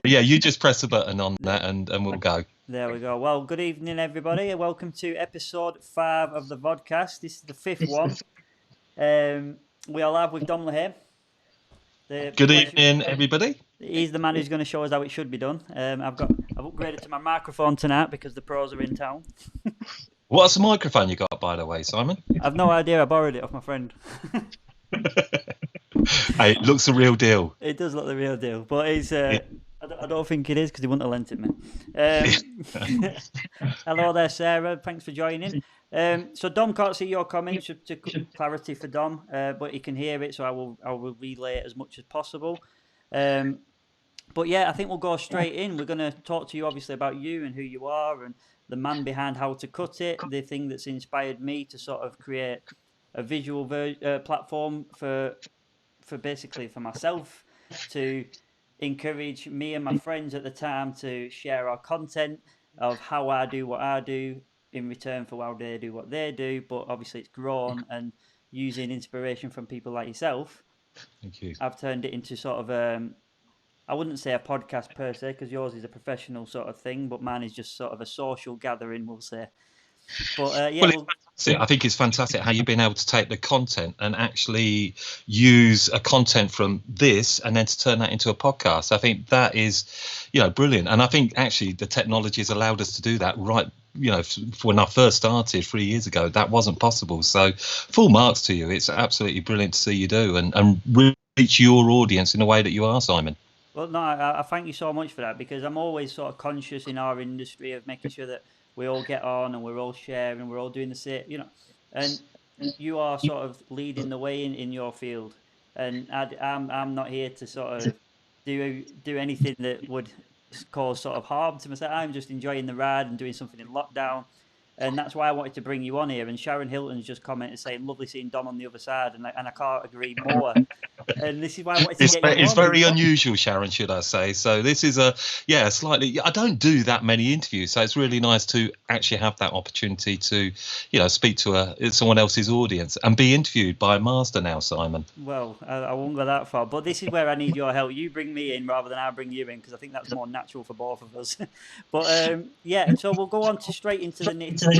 Yeah, you just press a button on that and we'll go. There we go. Well, good evening, everybody, and welcome to episode 5 of the Vodcast. This is the fifth one. Um, we are live with Dom Lehane. The Good pleasure. evening, everybody. He's the man who's going to show us how it should be done. I've upgraded to my microphone tonight because the pros are in town. What's the microphone you got, by the way, Simon? I've no idea. I borrowed it off my friend. Hey, it looks the real deal. It does look the real deal, but it's. Yeah. I don't think it is because he wouldn't have lent it me. Hello there, Sarah. Thanks for joining. So Dom can't see your comments to clarity for Dom, but he can hear it, so I will relay it as much as possible. But yeah, I think we'll go straight in. We're going to talk to you obviously about you and who you are and the man behind How to Cut It, the thing that's inspired me to sort of create a visual platform for basically for myself to encourage me and my friends at the time to share our content of how I do what I do in return for how they do what they do. But obviously, it's grown, and using inspiration from people like yourself, Thank you. I've turned it into sort of I wouldn't say a podcast per se, because yours is a professional sort of thing, but mine is just sort of a social gathering, we'll say. But yeah, I think it's fantastic how you've been able to take the content and actually use a content from this and then to turn that into a podcast. I think that is, brilliant. And I think actually the technology has allowed us to do that right. When I first started 3 years ago, that wasn't possible. So full marks to you. It's absolutely brilliant to see you do and reach your audience in the way that you are, Simon. Well, no, I thank you so much for that, because I'm always sort of conscious in our industry of making sure that we all get on and we're all sharing, we're all doing the same, and you are sort of leading the way in your field, and I'm not here to sort of do anything that would cause sort of harm to myself. I'm just enjoying the ride and doing something in lockdown. And that's why I wanted to bring you on here. And Sharon Hilton's just commented saying, lovely seeing Dom on the other side. And I can't agree more. And this is why I wanted to get you on. It's very unusual, Sharon, should I say. So this is slightly, I don't do that many interviews. So it's really nice to actually have that opportunity to, speak to someone else's audience and be interviewed by a master now, Simon. Well, I won't go that far. But this is where I need your help. You bring me in rather than I bring you in, because I think that's more natural for both of us. But yeah, so we'll go on to straight into the nitty-gritty.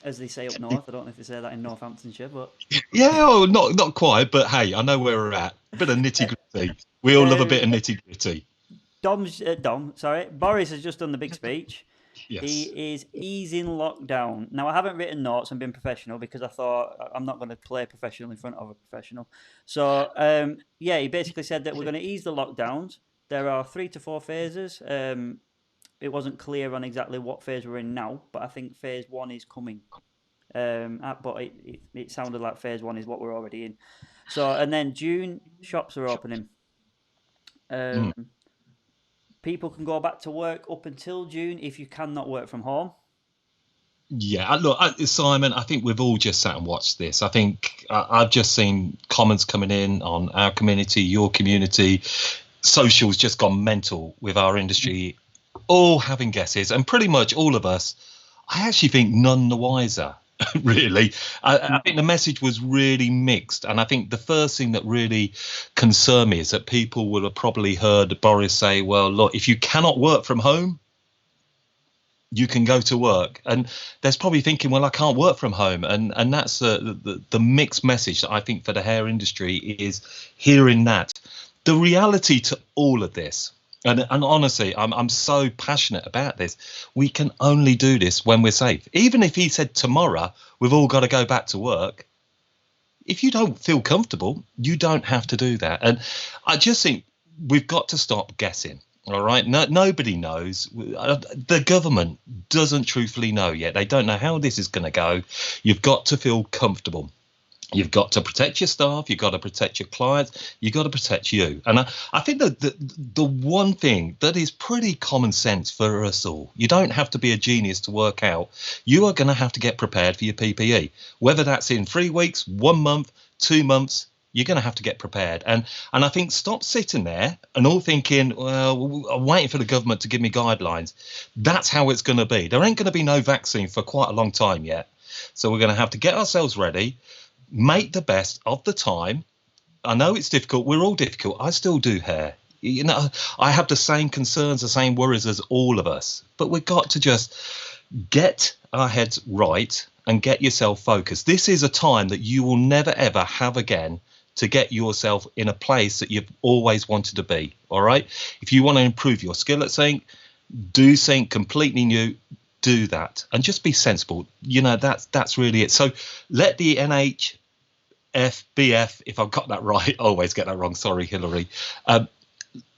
As they say up north. I don't know if they say that in Northamptonshire, but yeah, not quite. But hey, I know where we're at. A bit of nitty gritty. We all love a bit of nitty gritty. Boris has just done the big speech. Yes. He is easing lockdown. Now, I haven't written notes and been professional because I thought I'm not going to play professional in front of a professional. So yeah, he basically said that we're going to ease the lockdowns. There are 3 to 4 phases. It wasn't clear on exactly what phase we're in now, but I think phase 1 is coming. But it sounded like phase 1 is what we're already in. So, and then June, shops are opening. People can go back to work up until June if you cannot work from home. Yeah, look, Simon, I think we've all just sat and watched this. I think I've just seen comments coming in on our community, your community. Social's just gone mental with our industry, all having guesses, and pretty much all of us, I actually think none the wiser, really. I think the message was really mixed. And I think the first thing that really concerned me is that people will have probably heard Boris say, well, look, if you cannot work from home, you can go to work. And there's probably thinking, well, I can't work from home. And that's the mixed message that I think for the hair industry is hearing that. The reality to all of this, and honestly, I'm so passionate about this. We can only do this when we're safe. Even if he said tomorrow, we've all got to go back to work. If you don't feel comfortable, you don't have to do that. And I just think we've got to stop guessing. All right. Nobody knows. The government doesn't truthfully know yet. They don't know how this is going to go. You've got to feel comfortable. You've got to protect your staff. You've got to protect your clients. You've got to protect you. And I think that the one thing that is pretty common sense for us all, you don't have to be a genius to work out. You are going to have to get prepared for your PPE, whether that's in 3 weeks, 1 month, 2 months. You're going to have to get prepared. And I think stop sitting there and all thinking, well, I'm waiting for the government to give me guidelines. That's how it's going to be. There ain't going to be no vaccine for quite a long time yet. So we're going to have to get ourselves ready. Make the best of the time. I know it's difficult. We're all difficult. I still do hair. You know, I have the same concerns, the same worries as all of us. But we've got to just get our heads right and get yourself focused. This is a time that you will never, ever have again to get yourself in a place that you've always wanted to be. All right. If you want to improve your skill at something, do something completely new, do that, and just be sensible. You know, that's really it. So let the NHFBF, if I've got that right, I always get that wrong. Sorry, Hillary.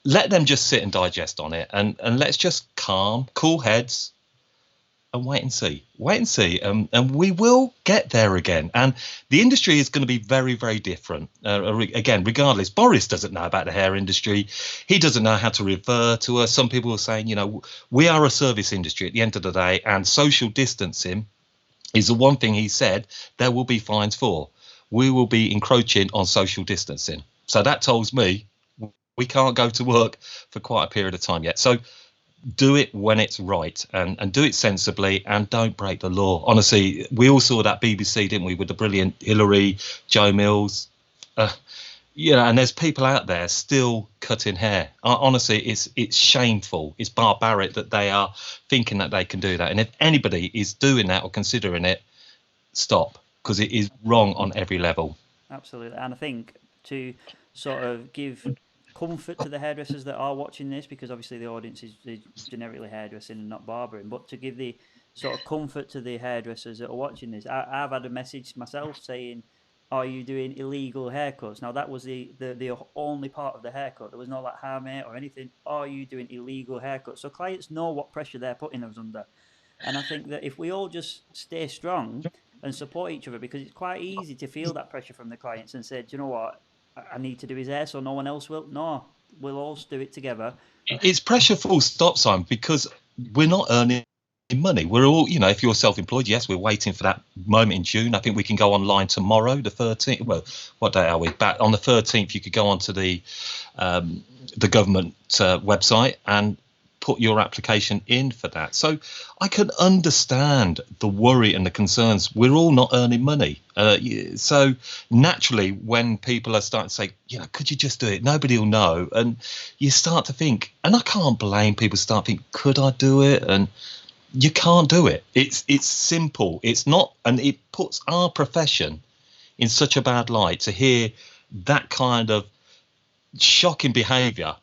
Let them just sit and digest on it, and let's just cool heads, and wait and see, and we will get there again. And the industry is going to be very, very different. Again, regardless, Boris doesn't know about the hair industry. He doesn't know how to refer to us. Some people are saying, you know, we are a service industry at the end of the day, and social distancing is the one thing he said there will be fines for. We will be encroaching on social distancing. So that tells me we can't go to work for quite a period of time yet. So do it when it's right, and do it sensibly, and don't break the law. Honestly, we all saw that BBC, didn't we, with the brilliant Hillary, Joe Mills, you know, and there's people out there still cutting hair. Honestly, it's shameful. It's barbaric that they are thinking that they can do that. And if anybody is doing that or considering it, stop, because it is wrong on every level. Absolutely. And I think to sort of give comfort to the hairdressers that are watching this, because obviously the audience is generically hairdressing and not barbering, but to give the sort of comfort to the hairdressers that are watching this, I've had a message myself saying, are you doing illegal haircuts? Now that was the only part of the haircut. There was no like hairmate or anything. Are you doing illegal haircuts? So clients know what pressure they're putting us under. And I think that if we all just stay strong and support each other, because it's quite easy to feel that pressure from the clients and say, do you know what, I need to do his hair so no one else will. No, we'll all do it together. It's pressure full stop, Simon, because we're not earning money. We're all, you know, if you're self-employed, yes, we're waiting for that moment in June. I think we can go online tomorrow, the 13th. Well, what day are we? Back on the 13th, you could go onto the government website and put your application in for that. So I can understand the worry and the concerns. We're all not earning money. So naturally, when people are starting to say, you know, could you just do it? Nobody will know. And you start to think, and I can't blame people, start thinking, could I do it? And you can't do it. It's simple. It's not. And it puts our profession in such a bad light to hear that kind of shocking behaviour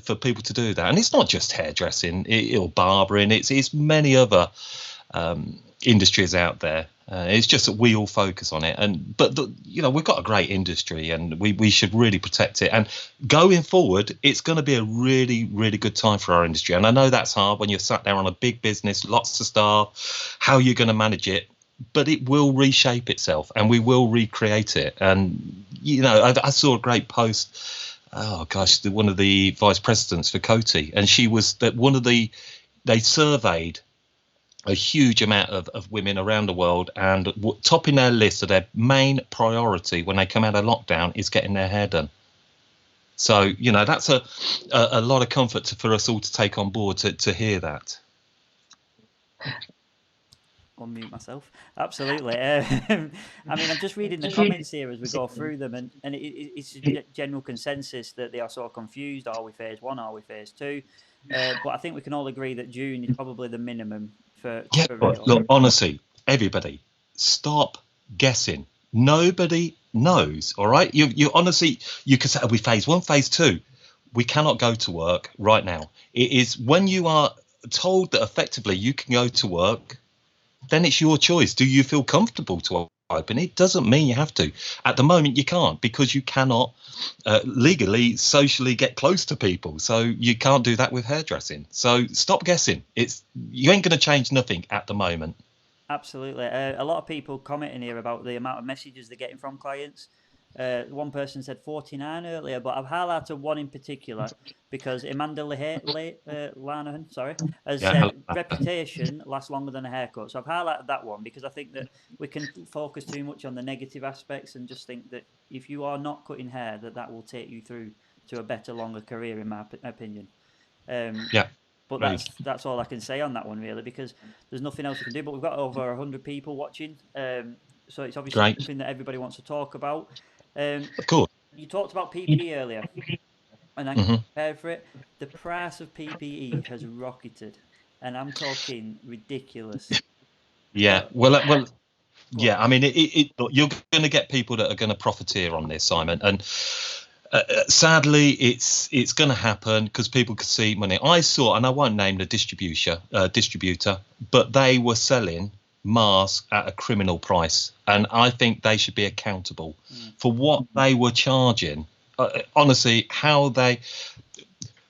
for people to do that. And it's not just hairdressing or barbering. It's many other industries out there. It's just that we all focus on it. But you know, we've got a great industry, and we should really protect it. And going forward, it's going to be a really, really good time for our industry. And I know that's hard when you're sat there on a big business, lots of staff, how you're going to manage it. But it will reshape itself, and we will recreate it. And, you know, I saw a great post. Oh gosh, one of the vice presidents for Coty, and she was that one of they surveyed a huge amount of women around the world, and topping their list of their main priority when they come out of lockdown is getting their hair done. So, you know, that's a lot of comfort for us all to take on board to hear that. Unmute myself. Absolutely. I mean, I'm just reading the comments here as we go through them, and it's a general consensus that they are so confused. Are we phase one? Are we phase two? But I think we can all agree that June is probably the minimum for. Yeah, look, honestly, everybody, stop guessing. Nobody knows. All right, you honestly, you could say, are we phase one, phase two? We cannot go to work right now. It is when you are told that effectively you can go to work, then it's your choice. Do you feel comfortable to open? It doesn't mean you have to. At the moment, you can't, because you cannot legally, socially get close to people. So you can't do that with hairdressing. So stop guessing. You ain't going to change nothing at the moment. Absolutely. A lot of people commenting here about the amount of messages they're getting from clients. One person said 49 earlier, but I've highlighted one in particular because Amanda Lehane, has said reputation lasts longer than a haircut. So I've highlighted that one because I think that we can focus too much on the negative aspects and just think that if you are not cutting hair, that will take you through to a better, longer career, in my opinion. But that's all I can say on that one, really, because there's nothing else we can do. But we've got over 100 people watching, so it's obviously something that everybody wants to talk about. Of course. you talked about PPE earlier, and I'm prepared for it. The price of PPE has rocketed, and I'm talking ridiculous. Yeah. So, Well. go on. Yeah. I mean, look, you're going to get people that are going to profiteer on this, Simon, and sadly, it's going to happen because people can see money. I saw, and I won't name the distributor, but they were selling masks at a criminal price, and I think they should be accountable for what they were charging. Honestly, how they.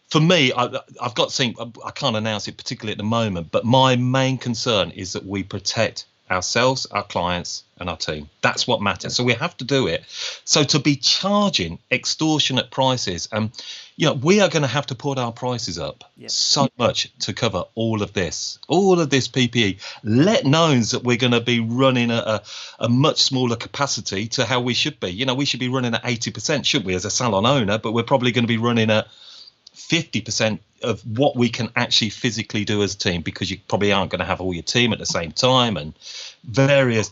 For me, I've got to think. I can't announce it particularly at the moment, but my main concern is that we protect ourselves, our clients, and our team. That's what matters. So we have to do it. So to be charging extortionate prices, we are going to have to put our prices up so much to cover all of this PPE. Let knowns that we're going to be running at a much smaller capacity to how we should be. We should be running at 80%, should we, as a salon owner? But we're probably going to be running at 50% of what we can actually physically do as a team, because you probably aren't going to have all your team at the same time and various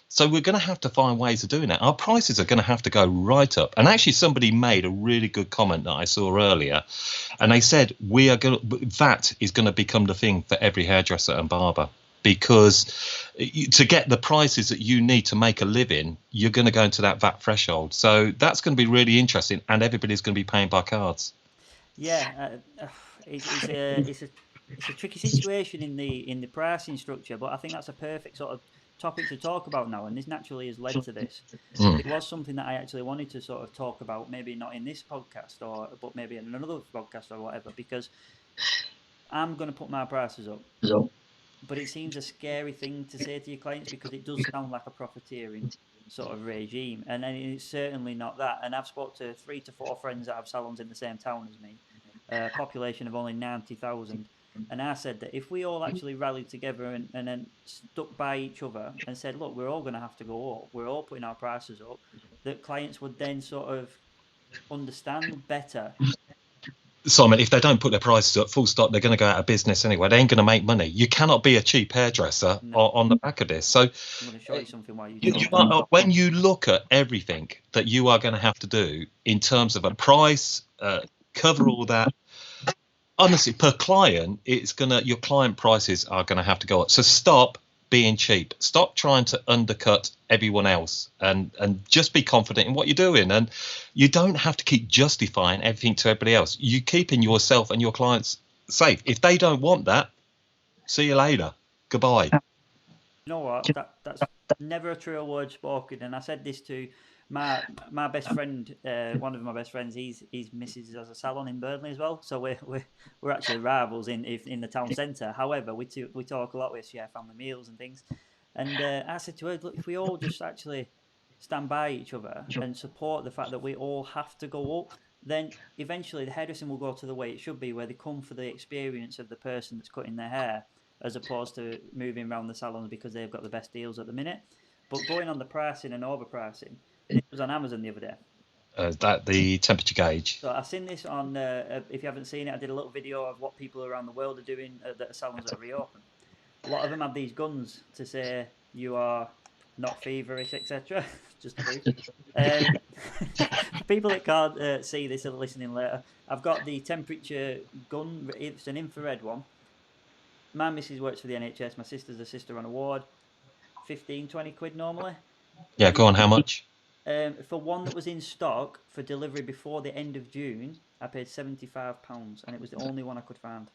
So we're going to have to find ways of doing that. Our prices are going to have to go right up. And actually, somebody made a really good comment that I saw earlier, and they said VAT is going to become the thing for every hairdresser and barber, because to get the prices that you need to make a living, you're going to go into that VAT threshold. So that's going to be really interesting, and everybody's going to be paying by cards. Yeah, it's a tricky situation in the pricing structure, but I think that's a perfect sort of topic to talk about now, and this naturally has led to this. But it was something that I actually wanted to sort of talk about, maybe not in this podcast, but maybe in another podcast or whatever, because I'm going to put my prices up. But it seems a scary thing to say to your clients, because it does sound like a profiteering sort of regime, and it's certainly not that. And I've spoke to 3 to 4 friends that have salons in the same town as me, a population of only 90,000, and I said that if we all actually rallied together and then stuck by each other and said, look, we're all going to have to go up, we're all putting our prices up, that clients would then sort of understand better. Simon, if they don't put their prices up, full stop, they're going to go out of business anyway. They ain't going to make money. You cannot be a cheap hairdresser on the back of this. So I'm going to show you something while you talk. when you look at everything that you are going to have to do in terms of a price, cover all that, honestly, per client, your client prices are going to have to go up. So stop being cheap. Stop trying to undercut everyone else, and just be confident in what you're doing. And you don't have to keep justifying everything to everybody else. You keeping yourself and your clients safe. If they don't want that, see you later. Goodbye. You know what? That's never a truer word spoken. And I said this to my best friend, one of my best friends. He's missus has a salon in Burnley as well. So we're actually rivals in the town centre. However, we talk a lot. We share family meals and things. And I said to her, look, if we all just actually stand by each other and support the fact that we all have to go up, then eventually the hairdressing will go to the way it should be, where they come for the experience of the person that's cutting their hair, as opposed to moving around the salons because they've got the best deals at the minute. But going on the pricing and overpricing, it was on Amazon the other day. That the temperature gauge. So I've seen this on, if you haven't seen it, I did a little video of what people around the world are doing at the salons that are reopened. A lot of them have these guns to say you are not feverish, etc. Just to people that can't see this and listening later, I've got the temperature gun. It's an infrared one. My missus works for the NHS. My sister's a sister on a ward. 15, 20 quid normally. Yeah, go on. How much? For one that was in stock for delivery before the end of June, I paid £75, and it was the only one I could find.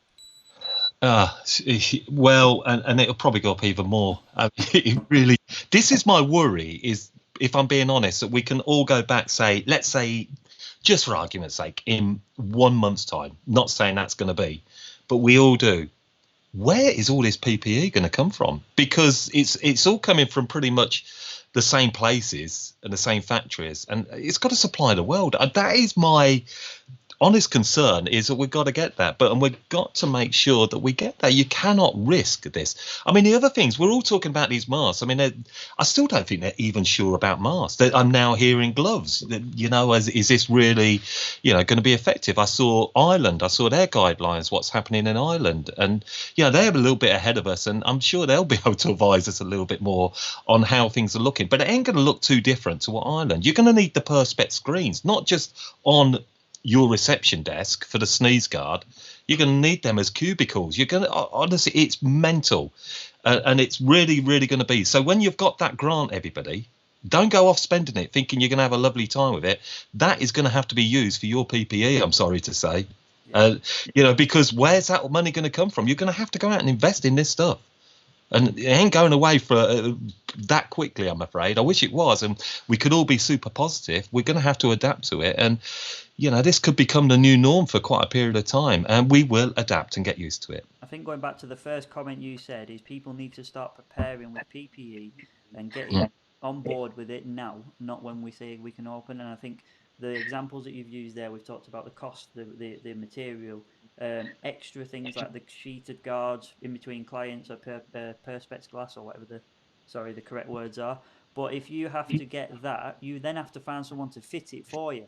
Well, and it'll probably go up even more. Really, this is my worry, is, if I'm being honest, that we can all go back, let's say, just for argument's sake, in 1 month's time, not saying that's going to be, but we all do. Where is all this PPE going to come from? Because it's all coming from pretty much the same places and the same factories, and it's got to supply the world. That is my honest concern is that we've got to get that, and we've got to make sure that we get that. You cannot risk this. I mean, the other things, we're all talking about these masks. I mean, I still don't think they're even sure about masks. I'm now hearing gloves. You know, is this really, you know, going to be effective? I saw Ireland. I saw their guidelines, what's happening in Ireland. And, you know, they're a little bit ahead of us, and I'm sure they'll be able to advise us a little bit more on how things are looking. But it ain't going to look too different to what Ireland. You're going to need the Perspex screens, not just on your reception desk for the sneeze guard. You're going to need them as cubicles. You're going to, honestly, it's mental, and it's really, really going to be. So when you've got that grant, everybody, don't go off spending it thinking you're going to have a lovely time with it. That is going to have to be used for your PPE, I'm sorry to say. You know, because where's that money going to come from? You're going to have to go out and invest in this stuff. And it ain't going away for that quickly, I'm afraid. I wish it was, and we could all be super positive. We're going to have to adapt to it. And, you know, this could become the new norm for quite a period of time, and we will adapt and get used to it. I think going back to the first comment you said is people need to start preparing with PPE and getting on board with it now, not when we say we can open. And I think the examples that you've used there, we've talked about the cost, the material, extra things like the sheeted guards in between clients or perspex glass or whatever the correct words are. But if you have to get that, you then have to find someone to fit it for you.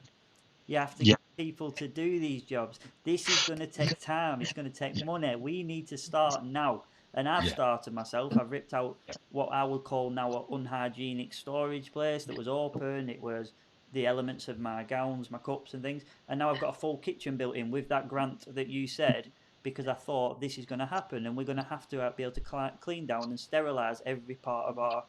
You have to get people to do these jobs. This is going to take time. It's going to take money. We need to start now. And I've started myself. I've ripped out what I would call now an unhygienic storage place that was open. It was the elements of my gowns, my cups and things. And now I've got a full kitchen built in with that grant that you said, because I thought this is going to happen and we're going to have to be able to clean down and sterilise every part of our...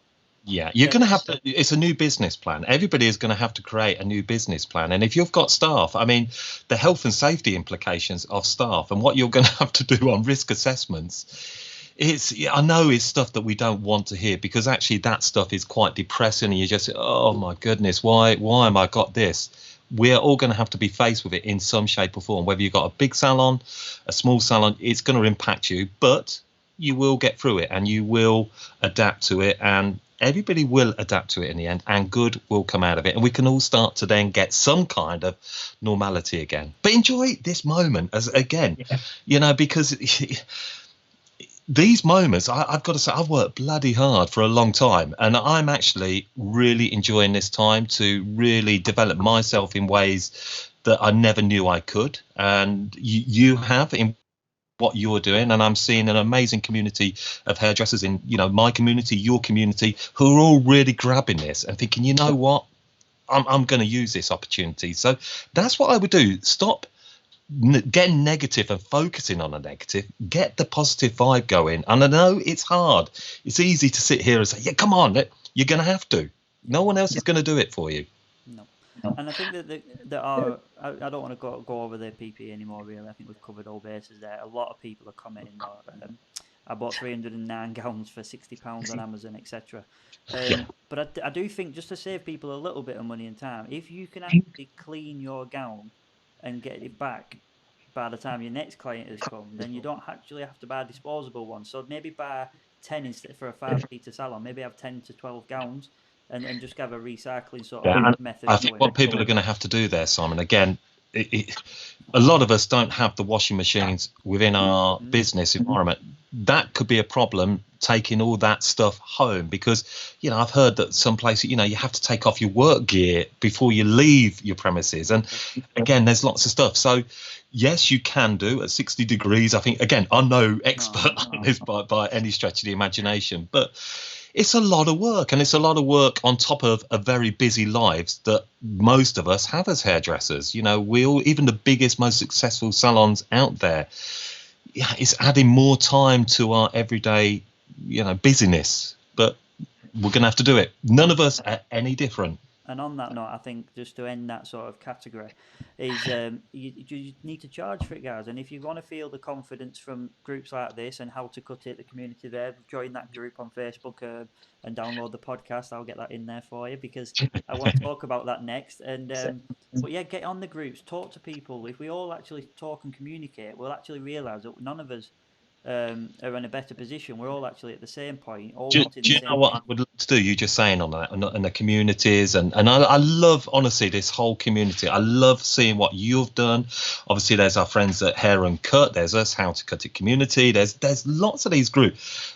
Yeah, you're going to have to, it's a new business plan. Everybody is going to have to create a new business plan. And if you've got staff, I mean, the health and safety implications of staff and what you're going to have to do on risk assessments, I know it's stuff that we don't want to hear, because actually that stuff is quite depressing. And you just, oh my goodness, why am I got this? We're all going to have to be faced with it in some shape or form. Whether you've got a big salon, a small salon, it's going to impact you, but you will get through it and you will adapt to it, and everybody will adapt to it in the end, and good will come out of it, and we can all start to then get some kind of normality again. But enjoy this moment you know, because these moments, I've got to say, I've worked bloody hard for a long time, and I'm actually really enjoying this time to really develop myself in ways that I never knew I could. And you have in what you're doing, and I'm seeing an amazing community of hairdressers in, you know, my community, your community, who are all really grabbing this and thinking, you know what, I'm going to use this opportunity. So that's what I would do. Stop getting negative and focusing on a negative. Get the positive vibe going. And I know it's hard. It's easy to sit here and say, yeah, come on, you're going to have to. No one else is going to do it for you. No. And I think that I don't want to go over the PP anymore, really. I think we've covered all bases there. A lot of people are commenting. I bought 309 gowns for £60 on Amazon, etc. But I do think, just to save people a little bit of money and time, if you can actually clean your gown and get it back by the time your next client has come, then you don't actually have to buy a disposable one. So maybe buy 10 instead for a 5-litre salon. Maybe have 10 to 12 gowns. And just have a recycling sort of method. I think what people are going to have to do there, Simon, again, a lot of us don't have the washing machines within our business environment. That could be a problem, taking all that stuff home, because, you know, I've heard that some places, you know, you have to take off your work gear before you leave your premises. And again, there's lots of stuff. So yes, you can do at 60 degrees. I think, again, I'm no expert on this by any stretch of the imagination, but it's a lot of work, and it's a lot of work on top of a very busy lives that most of us have as hairdressers. You know, even the biggest, most successful salons out there, it's adding more time to our everyday, you know, busyness. But we're going to have to do it. None of us are any different. And on that note, I think just to end that sort of category is you need to charge for it, guys. And if you want to feel the confidence from groups like this and how to cut it, the community there, join that group on Facebook and download the podcast. I'll get that in there for you, because I want to talk about that next. And but yeah, get on the groups, talk to people. If we all actually talk and communicate, we'll actually realise that none of us are in a better position. We're all actually at the same point. All Do wanting the you same know what thing. I would love to do? You just saying on that, and the communities, and I love, honestly, this whole community. I love seeing what you've done. Obviously, there's our friends at Hair and Cut. There's us, How to Cut It community. There's lots of these groups.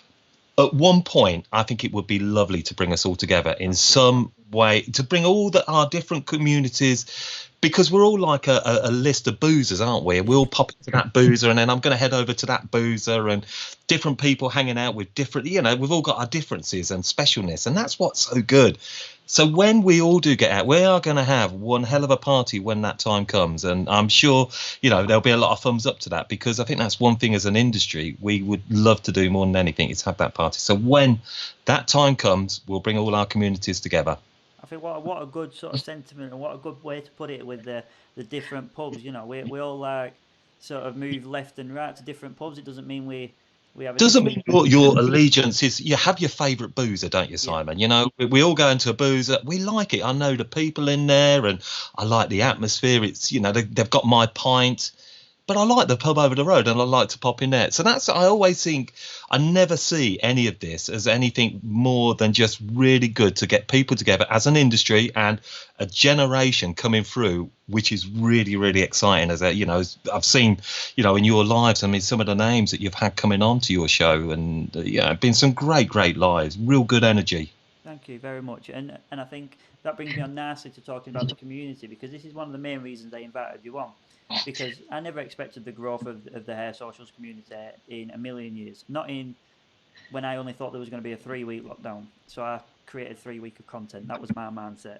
At one point, I think it would be lovely to bring us all together in some way, to bring all our different communities, because we're all like a list of boozers, aren't we? We'll pop into that boozer, and then I'm going to head over to that boozer, and different people hanging out with different, we've all got our differences and specialness, and that's what's so good. So when we all do get out, we are going to have one hell of a party when that time comes. And I'm sure, there'll be a lot of thumbs up to that, because I think that's one thing as an industry we would love to do more than anything, is have that party. So when that time comes, we'll bring all our communities together. I think what a good sort of sentiment, and what a good way to put it with the different pubs. We all like sort of move left and right to different pubs. It doesn't mean we have a Doesn't mean your allegiance is, you have your favourite boozer, don't you, Simon? Yeah. We all go into a boozer. We like it. I know the people in there, and I like the atmosphere. It's, they've got my pint, but I like the pub over the road, and I like to pop in there. So I always think, I never see any of this as anything more than just really good to get people together as an industry and a generation coming through, which is really, really exciting. As I've seen, in your lives, I mean, some of the names that you've had coming on to your show, and been some great lives, real good energy. Thank you very much. And I think that brings me on nicely to talking about the community, because this is one of the main reasons I invited you on. Because I never expected the growth of the hair socials community in a million years. Not in when I only thought there was going to be a 3-week lockdown. So I created 3 weeks of content. That was my mindset.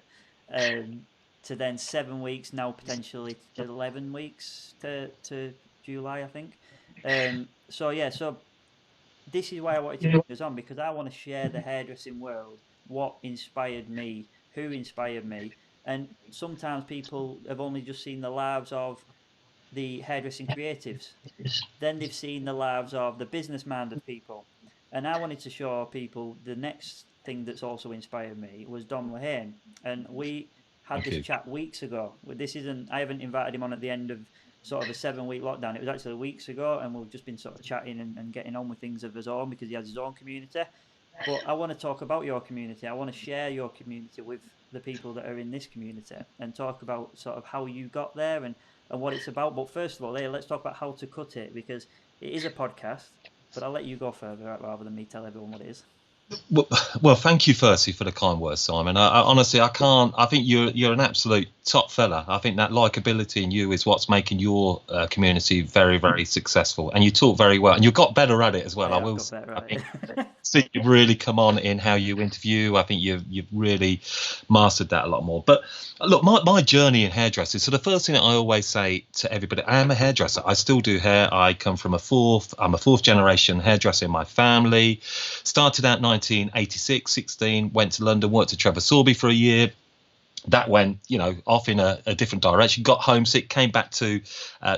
To then 7 weeks, now potentially 11 weeks to July, I think. So this is why I wanted to bring this on, because I want to share the hairdressing world, what inspired me, who inspired me. And sometimes people have only just seen the lives of the hairdressing creatives. Then they've seen the lives of the business-minded people. And I wanted to show people the next thing that's also inspired me was Dom Lehane. And we had this chat weeks ago. I haven't invited him on at the end of sort of a 7-week lockdown. It was actually weeks ago, and we've just been sort of chatting and getting on with things of his own, because he has his own community. But I want to talk about your community. I want to share your community with the people that are in this community, and talk about sort of how you got there and what it's about. But first of all, let's talk about How to Cut It, because it is a podcast, but I'll let you go further rather than me tell everyone what it is. Well, thank you firstly for the kind words, Simon. I honestly, I can't. I think you're an absolute top fella. I think that likability in you is what's making your community very, very successful. And you talk very well, and you got better at it as well. Yeah, I will got better at it. see you really come on in how you interview. I think you've really mastered that a lot more. But look, my journey in hairdressing. So the first thing that I always say to everybody, I am a hairdresser. I still do hair. I come from I'm a fourth generation hairdresser in my family. Started out 1986, 16, went to London, worked at Trevor Sorbie for a year. That went, off in a different direction, got homesick, came back to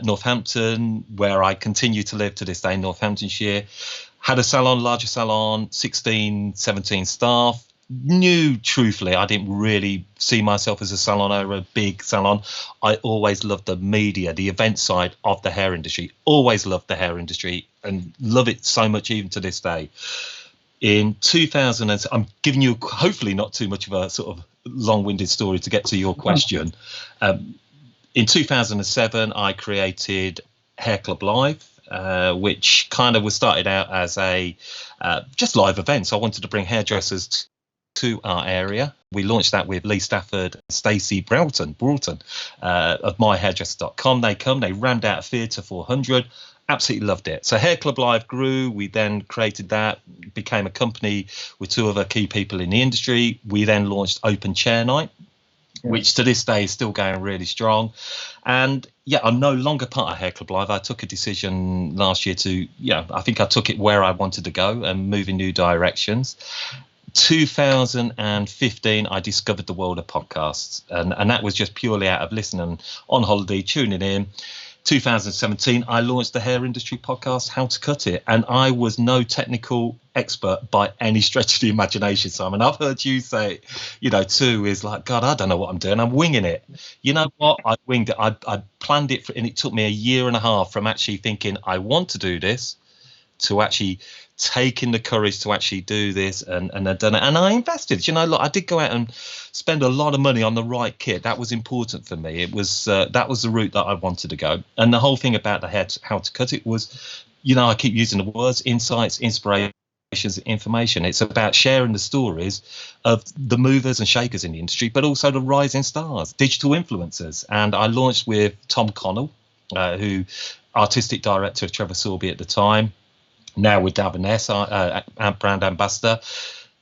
Northampton, where I continue to live to this day in Northamptonshire. Had a salon, larger salon, 16, 17 staff. Knew, truthfully, I didn't really see myself as a salon owner, a big salon. I always loved the media, the event side of the hair industry. Always loved the hair industry and love it so much even to this day. In 2000, I'm giving you hopefully not too much of a sort of long-winded story to get to your question. In 2007, I created Hair Club Live, which kind of was started out as a just live events. I wanted to bring hairdressers to our area. We launched that with Lee Stafford and Stacey Broughton of myhairdresser.com. They rammed out a theatre 400. Absolutely loved it. So Hair Club Live grew. We then created that, became a company with two other key people in the industry. We then launched Open Chair Night, which to this day is still going really strong. And I'm no longer part of Hair Club Live. I took a decision last year to, I think I took it where I wanted to go and move in new directions. 2015, I discovered the world of podcasts, and that was just purely out of listening on holiday, tuning in. 2017, I launched the hair industry podcast, How to Cut It, and I was no technical expert by any stretch of the imagination, Simon. I've heard you say, too, is like, God, I don't know what I'm doing. I'm winging it. You know what? I winged it. I planned it, and it took me a year and a half from actually thinking I want to do this to actually taking the courage to actually do this, and I've done it, and I invested. Look, I did go out and spend a lot of money on the right kit. That was important for me. It was that was the route that I wanted to go. And the whole thing about the how to cut it was, I keep using the words insights, inspiration, information. It's about sharing the stories of the movers and shakers in the industry, but also the rising stars, digital influencers. And I launched with Tom Connell, who artistic director of Trevor Sorbie at the time, now with Davin S, brand ambassador.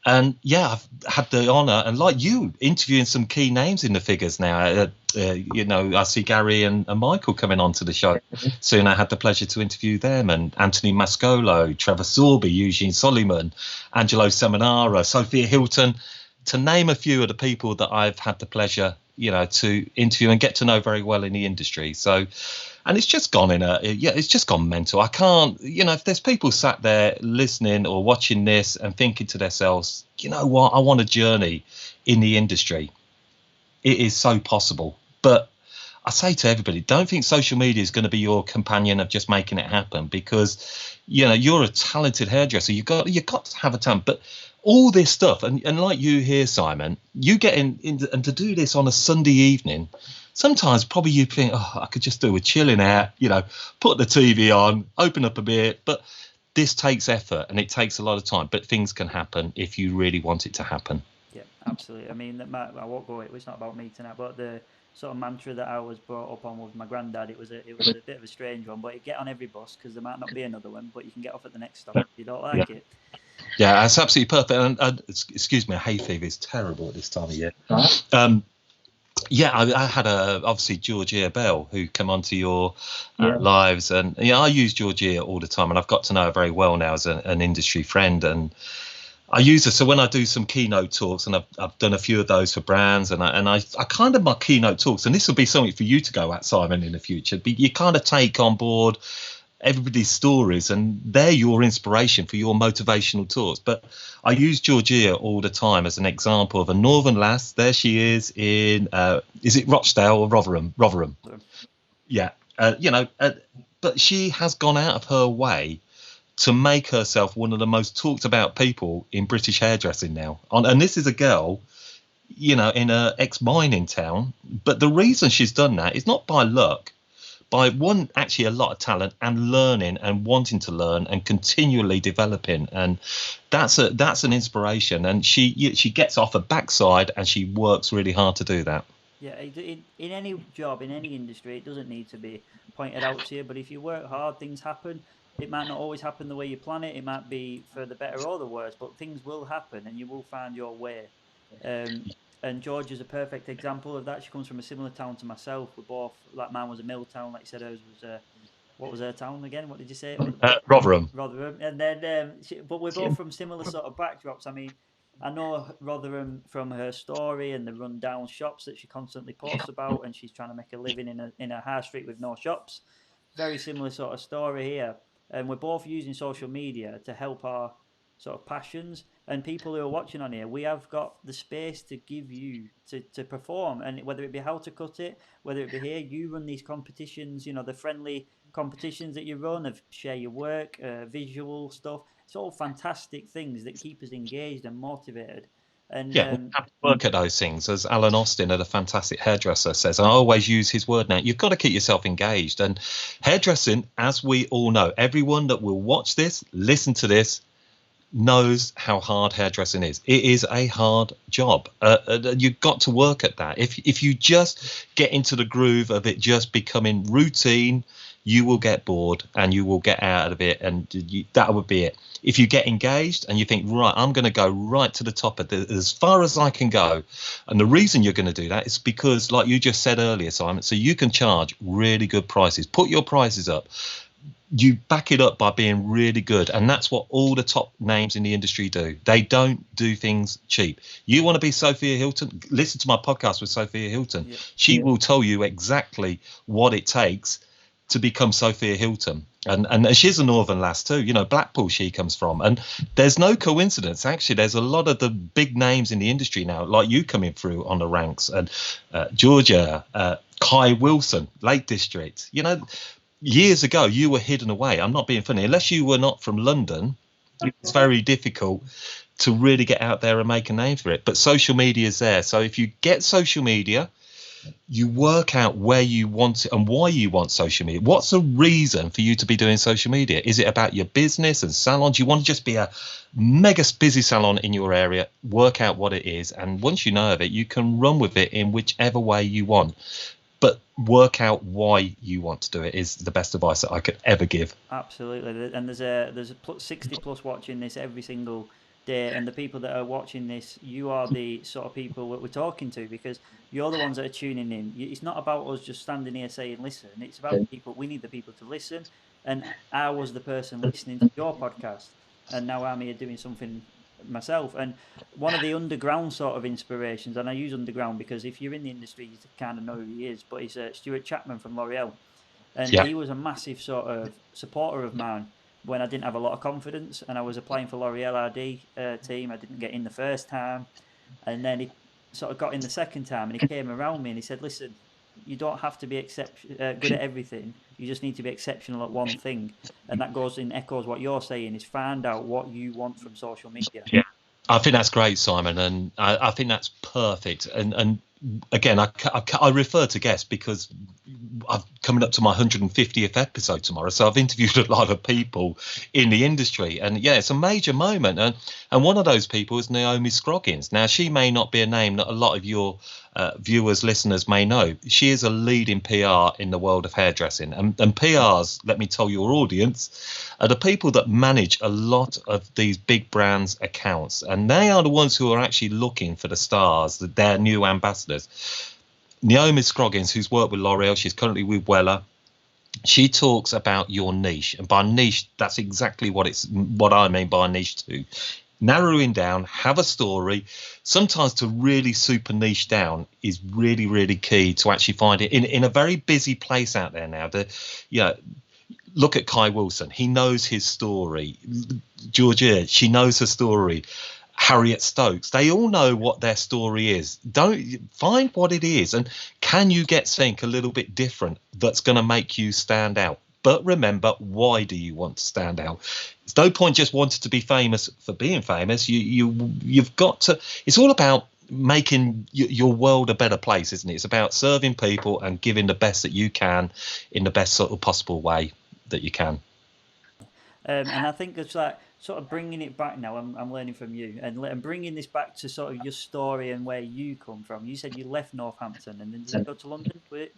And yeah, I've had the honour, and like you, interviewing some key names in the figures now. I see Gary and Michael coming onto the show soon. I had the pleasure to interview them, and Anthony Mascolo, Trevor Sorbie, Eugene Soliman, Angelo Seminara, Sophia Hilton, to name a few of the people that I've had the pleasure, to interview and get to know very well in the industry. So, and it's just gone it's just gone mental. I can't, if there's people sat there listening or watching this and thinking to themselves, you know what, I want a journey in the industry. It is so possible. But I say to everybody, don't think social media is going to be your companion of just making it happen, because, you're a talented hairdresser. You've got to have a talent. But all this stuff, and like you here, Simon, you get in and to do this on a Sunday evening, sometimes probably you think, I could just do a chilling out, put the TV on, open up a bit. But this takes effort and it takes a lot of time. But things can happen if you really want it to happen. Yeah, absolutely. I mean, I won't go. It's not about me tonight, but the sort of mantra that I was brought up on with my granddad, it was a bit of a strange one. But you get on every bus because there might not be another one, but you can get off at the next stop if you don't like it. Yeah, that's absolutely perfect. And excuse me, hay fever is terrible at this time of year. Yeah, I had obviously Georgia Bell, who came onto your lives, and I use Georgia all the time, and I've got to know her very well now as an industry friend, and I use her. So when I do some keynote talks, and I've done a few of those for brands, and I kind of, my keynote talks, and this will be something for you to go at, Simon, in the future. But you kind of take on board everybody's stories, and they're your inspiration for your motivational talks. But I use Georgia all the time as an example of a northern lass. There she is in is it Rochdale or Rotherham? Yeah, but she has gone out of her way to make herself one of the most talked about people in British hairdressing now. And this is a girl, in a ex-mining town. But the reason she's done that is not by luck, by actually a lot of talent and learning and wanting to learn and continually developing. And that's an inspiration. And she gets off her backside and she works really hard to do that. Yeah, in any job, in any industry, it doesn't need to be pointed out to you. But if you work hard, things happen. It might not always happen the way you plan it. It might be for the better or the worse, but things will happen and you will find your way. And George is a perfect example of that. She comes from a similar town to myself. We're both, like mine was a mill town, like you said, hers was, what was her town again? What did you say? Rotherham. And then, but we're both from similar sort of backdrops. I mean, I know Rotherham from her story and the rundown shops that she constantly posts about, and she's trying to make a living in a high street with no shops. Very similar sort of story here. And we're both using social media to help our sort of passions. And people who are watching on here, we have got the space to give you to perform. And whether it be how to cut it, whether it be here, you run these competitions, the friendly competitions that you run of share your work, visual stuff. It's all fantastic things that keep us engaged and motivated. And we have to work at those things. As Alan Austin, a fantastic hairdresser, says, I always use his word now, you've got to keep yourself engaged. And hairdressing, as we all know, everyone that will watch this, listen to this, knows how hard hairdressing is. It is a hard job. You've got to work at that. If you just get into the groove of it just becoming routine, you will get bored and you will get out of it, and that would be it. If you get engaged and you think, right, I'm going to go right to the top of this, as far as I can go, and the reason you're going to do that is because, like you just said earlier, Simon, so you can charge really good prices. Put your prices up. You back it up by being really good. And that's what all the top names in the industry do. They don't do things cheap. You want to be Sophia Hilton? Listen to my podcast with Sophia Hilton. Yeah. She will tell you exactly what it takes to become Sophia Hilton. And she's a northern lass too. Blackpool she comes from. And there's no coincidence. Actually, there's a lot of the big names in the industry now, like you coming through on the ranks. And Georgia, Kai Wilson, Lake District. years ago, you were hidden away. I'm not being funny. Unless you were not from London, it's very difficult to really get out there and make a name for it. But social media is there. So if you get social media, you work out where you want it and why you want social media. What's the reason for you to be doing social media? Is it about your business and salons? You want to just be a mega busy salon in your area? Work out what it is. And once you know of it, you can run with it in whichever way you want. But work out why you want to do it is the best advice that I could ever give. Absolutely. And there's a 60 plus watching this every single day, and the people that are watching this, you are the sort of people that we're talking to, because you're the ones that are tuning in. It's not about us just standing here saying listen. It's about people. We need the people to listen, and I was the person listening to your podcast, and now I'm here doing something myself. And one of the underground sort of inspirations, and I use underground because if you're in the industry, you kind of know who he is, but he's Stuart Chapman from L'Oreal. And he was a massive sort of supporter of mine when I didn't have a lot of confidence, and I was applying for L'Oreal RD team. I didn't get in the first time, and then he sort of got in the second time, and he came around me and he said, listen, you don't have to be good at everything. You just need to be exceptional at one thing. And that goes in echoes what you're saying, is find out what you want from social media. Yeah, I think that's great, Simon, and I think that's perfect. And again, I refer to guests because I'm coming up to my 150th episode tomorrow, so I've interviewed a lot of people in the industry, and yeah, it's a major moment. And one of those people is Naomi Scroggins. Now, she may not be a name that a lot of your viewers, listeners may know. She is a leading PR in the world of hairdressing, and PRs, let me tell your audience, are the people that manage a lot of these big brands' accounts, and they are the ones who are actually looking for the stars, their new ambassadors. Naomi Scroggins, who's worked with L'Oreal, she's currently with Wella. She talks about your niche, and by niche, that's exactly what I mean by niche too. Narrowing down, have a story. Sometimes to really super niche down is really, really key to actually find it in a very busy place out there now. Look at Kai Wilson. He knows his story. Georgia, she knows her story. Harriet Stokes, they all know what their story is. Don't find what it is, and can you get something a little bit different that's going to make you stand out? But remember, why do you want to stand out? It's no point just wanting to be famous for being famous. You've got to. It's all about making your world a better place, isn't it? It's about serving people and giving the best that you can in the best sort of possible way that you can. And I think it's like sort of bringing it back now. I'm learning from you, and bringing this back to sort of your story and where you come from. You said you left Northampton and then did you go to London with it?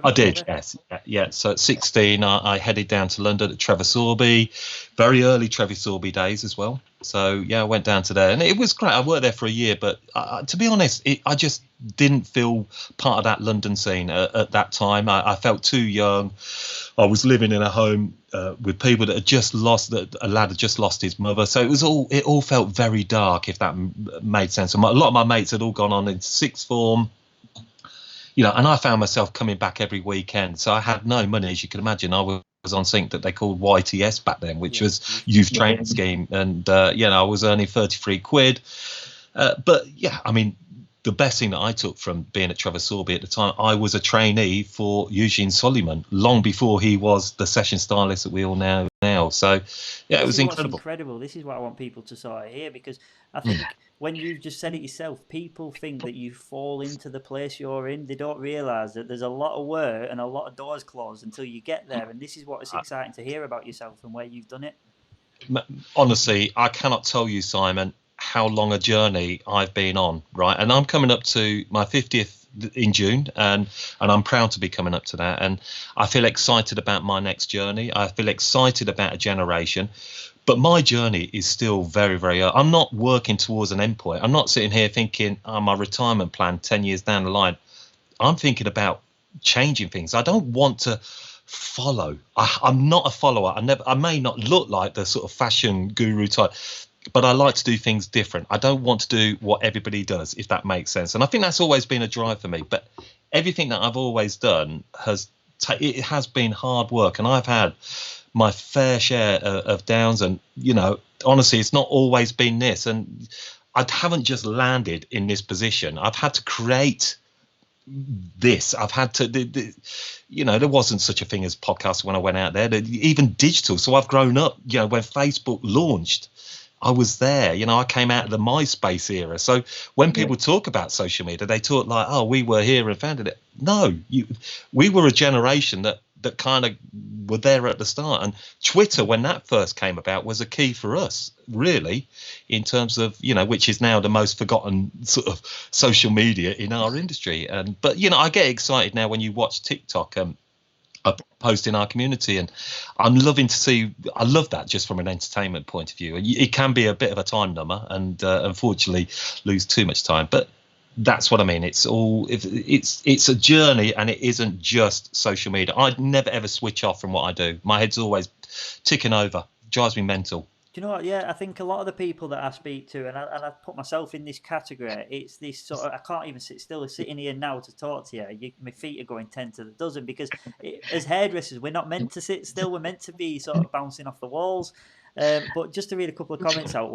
I did, yes. Yeah. So at 16, I headed down to London at Trevor Sorbie, very early Trevor Sorbie days as well. So, yeah, I went down to there and it was great. I worked there for a year, but to be honest, I just didn't feel part of that London scene at that time. I felt too young. I was living in a home with people that a lad had just lost his mother. So it all felt very dark, if that made sense. And a lot of my mates had all gone on in sixth form. And I found myself coming back every weekend. So I had no money, as you can imagine. I was on something that they called YTS back then, which was Youth Training Scheme. And, I was earning 33 quid. But, yeah, I mean, the best thing that I took from being at Trevor Sorbie at the time, I was a trainee for Eugene Suleiman long before he was the session stylist that we all know now. So, yeah, it was incredible. This is what I want people to sort of hear, because I think when you've just said it yourself, people think that you fall into the place you're in. They don't realise that there's a lot of work and a lot of doors closed until you get there. And this is what is exciting to hear about yourself and where you've done it. Honestly, I cannot tell you, Simon, how long a journey I've been on, right? And I'm coming up to my 50th in June, and I'm proud to be coming up to that. And I feel excited about my next journey. I feel excited about a generation. But my journey is still very, very early. I'm not working towards an endpoint. I'm not sitting here thinking, my retirement plan 10 years down the line. I'm thinking about changing things. I don't want to follow. I'm not a follower. I may not look like the sort of fashion guru type, but I like to do things different. I don't want to do what everybody does, if that makes sense. And I think that's always been a drive for me. But everything that I've always done has been hard work, and I've had my fair share of downs, and honestly, it's not always been this, and I haven't just landed in this position. I've had to create this. I've had to, there wasn't such a thing as podcasts when I went out there, even digital. So I've grown up, when Facebook launched, I was there. I came out of the MySpace era. So when people talk about social media, they talk like, oh, we were here and founded it. No, we were a generation that kind of were there at the start. And Twitter, when that first came about, was a key for us, really, in terms of, which is now the most forgotten sort of social media in our industry. But I get excited now when you watch TikTok. I post in our community, and I'm loving to see. I love that just from an entertainment point of view. It can be a bit of a time number, and unfortunately lose too much time. But that's what I mean. It's a journey, and it isn't just social media. I'd never ever switch off from what I do. My head's always ticking over. Drives me mental. Do you know what? Yeah, I think a lot of the people that I speak to, and I put myself in this category, it's this sort of, I can't even sit still sitting here now to talk to you. My feet are going 10 to the dozen because as hairdressers, we're not meant to sit still. We're meant to be sort of bouncing off the walls. But just to read a couple of comments out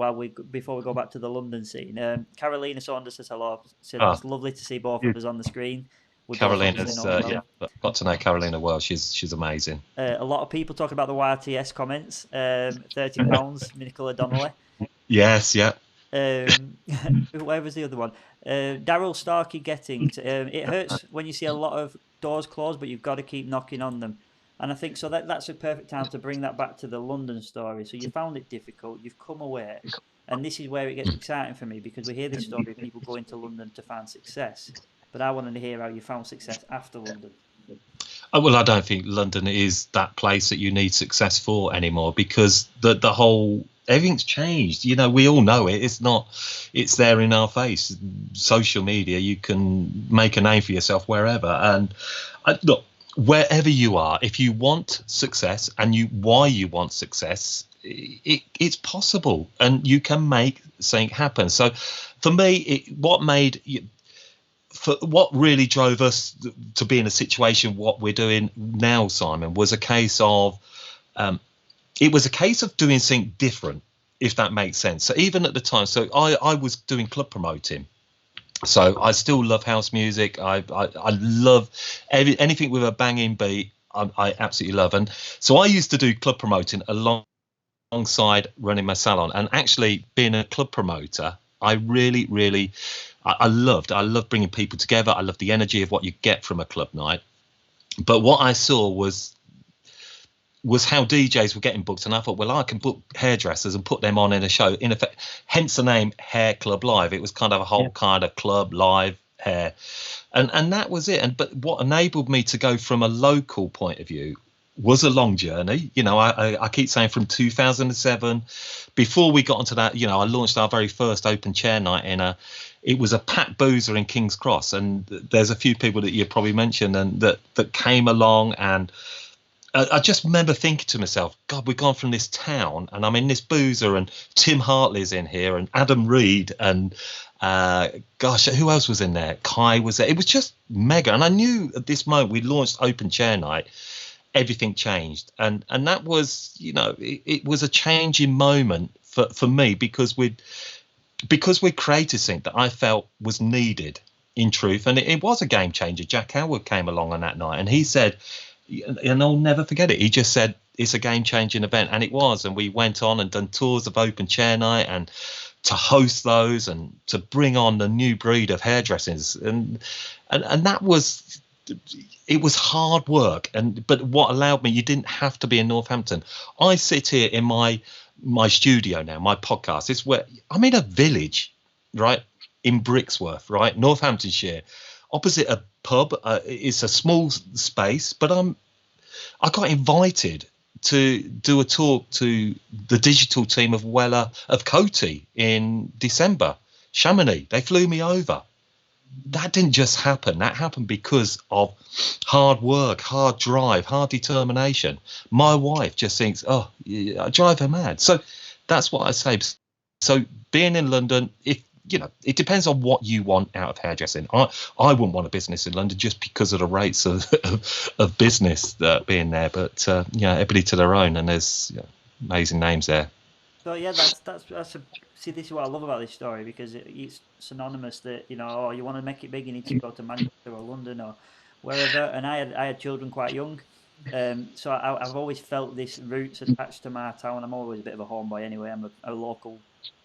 before we go back to the London scene. Carolina Saunders says hello. Said it's lovely to see both of us on the screen. Carolina's, got to know Carolina well. She's amazing. A lot of people talking about the YTS comments. £30, Nicola Donnelly. Yes, yeah. Where was the other one? Daryl Starkey Gettings. It hurts when you see a lot of doors closed, but you've got to keep knocking on them. And I think so that's a perfect time to bring that back to the London story. So you found it difficult, you've come away, and this is where it gets exciting for me because we hear this story of people going to London to find success. But I wanted to hear how you found success after London. Well, I don't think London is that place that you need success for anymore because the whole everything's changed. We all know it. It's there in our face. Social media, you can make a name for yourself wherever. And look, wherever you are, if you want success and why you want success, it's possible and you can make something happen. So for me, what really drove us to be in a situation what we're doing now, Simon, was a case of doing something different, if that makes sense. So even at the time, so I was doing club promoting. So I still love house music. I love anything with a banging beat. I absolutely love. And so I used to do club promoting alongside running my salon. And actually being a club promoter, I really, really, I loved bringing people together. I love the energy of what you get from a club night. But what I saw was how DJs were getting booked, and I thought, well, I can book hairdressers and put them on in a show. In effect, hence the name Hair Club Live. It was kind of a whole kind of club live hair, and that was it. But what enabled me to go from a local point of view was a long journey. I keep saying from 2007, before we got onto that, I launched our very first open chair night it was a Pat Boozer in King's Cross, and there's a few people that you probably mentioned and that came along, and I just remember thinking to myself, God, we've gone from this town and I'm in this boozer and Tim Hartley's in here and Adam Reed and who else was in there? Kai was there. It was just mega. And I knew at this moment we launched Open Chair Night, everything changed. And that was, it was a changing moment for me because we created something that I felt was needed in truth. And it was a game changer. Jack Howard came along on that night and he said, and I'll never forget it, he just said it's a game-changing event, and it was. And we went on and done tours of Open Chair Night and to host those and to bring on the new breed of hairdressers, and that was, it was hard work. But what allowed me, you didn't have to be in Northampton. I sit here in my studio now, my podcast. It's where I'm in a village, right, in Brixworth, right, Northamptonshire, opposite a pub. It's a small space, but I got invited to do a talk to the digital team of Coty in December. Chamonix, they flew me over. That didn't just happen. That happened because of hard work, hard drive, hard determination. My wife just thinks, I drive her mad. So that's what I say. So being in London, it depends on what you want out of hairdressing. I wouldn't want a business in London just because of the rates of business being there. But everybody to their own, and there's amazing names there. So yeah, that's a see. This is what I love about this story, because it's synonymous that, oh, you want to make it big, you need to go to Manchester or London or wherever. And I had children quite young, so I've always felt this roots attached to my town. I'm always a bit of a homeboy anyway. I'm a local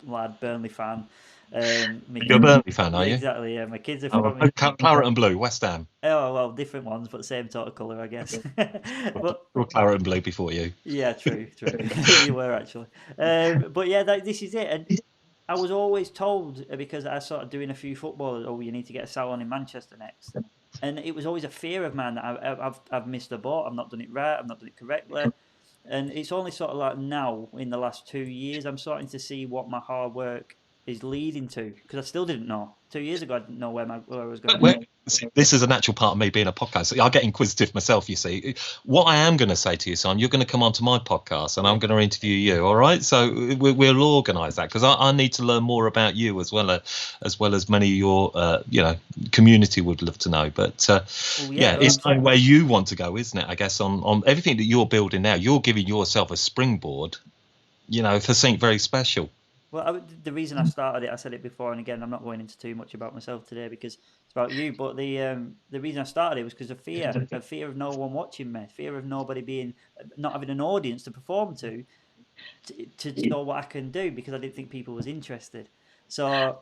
lad, Burnley fan. You're a Burnley fan, are Yeah, you? exactly. Yeah, my kids are Oh, from. claret and blue, West Ham. Oh well, different ones, but same sort of colour, I guess. But Or claret and blue before you. yeah, true. You were actually. But yeah, this is it. And I was always told, because I started doing a few footballers, oh, you need to get a salon in Manchester next. And it was always a fear of mine that I've missed the boat. I've not done it right. I've not done it correctly. And it's only sort of like now, in the last 2 years, I'm starting to see what my hard work is leading to, because I still didn't know. 2 years ago, I didn't know where I was going to go. This is a natural part of me being a podcast. I get inquisitive myself, you see. What I am going to say to you, son, you're going to come onto my podcast and I'm going to interview you, all right? So we'll organise that, because I need to learn more about you as well as many of your community would love to know. But it's the way you want to go, isn't it? I guess on everything that you're building now, you're giving yourself a springboard, for something very special. Well, the reason I started it, I said it before, and again, I'm not going into too much about myself today because it's about you. But the reason I started it was because of fear of no one watching me, fear of not having an audience to perform to know what I can do, because I didn't think people was interested. So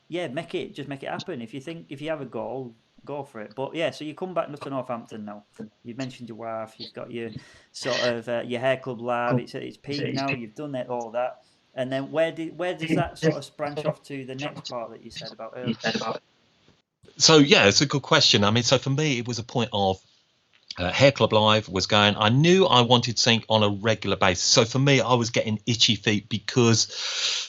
yeah, just make it happen. If you have a goal, go for it. But yeah, so you come back to Northampton now. You mentioned your wife. You've got your sort of your hair club lab. It's peak now. You've done all that. And then where does that sort of branch off to the next part that you said about earlier? So yeah, it's a good question. I mean, so for me, it was a point of Hair Club Live was going. I knew I wanted to sing on a regular basis. So for me, I was getting itchy feet because,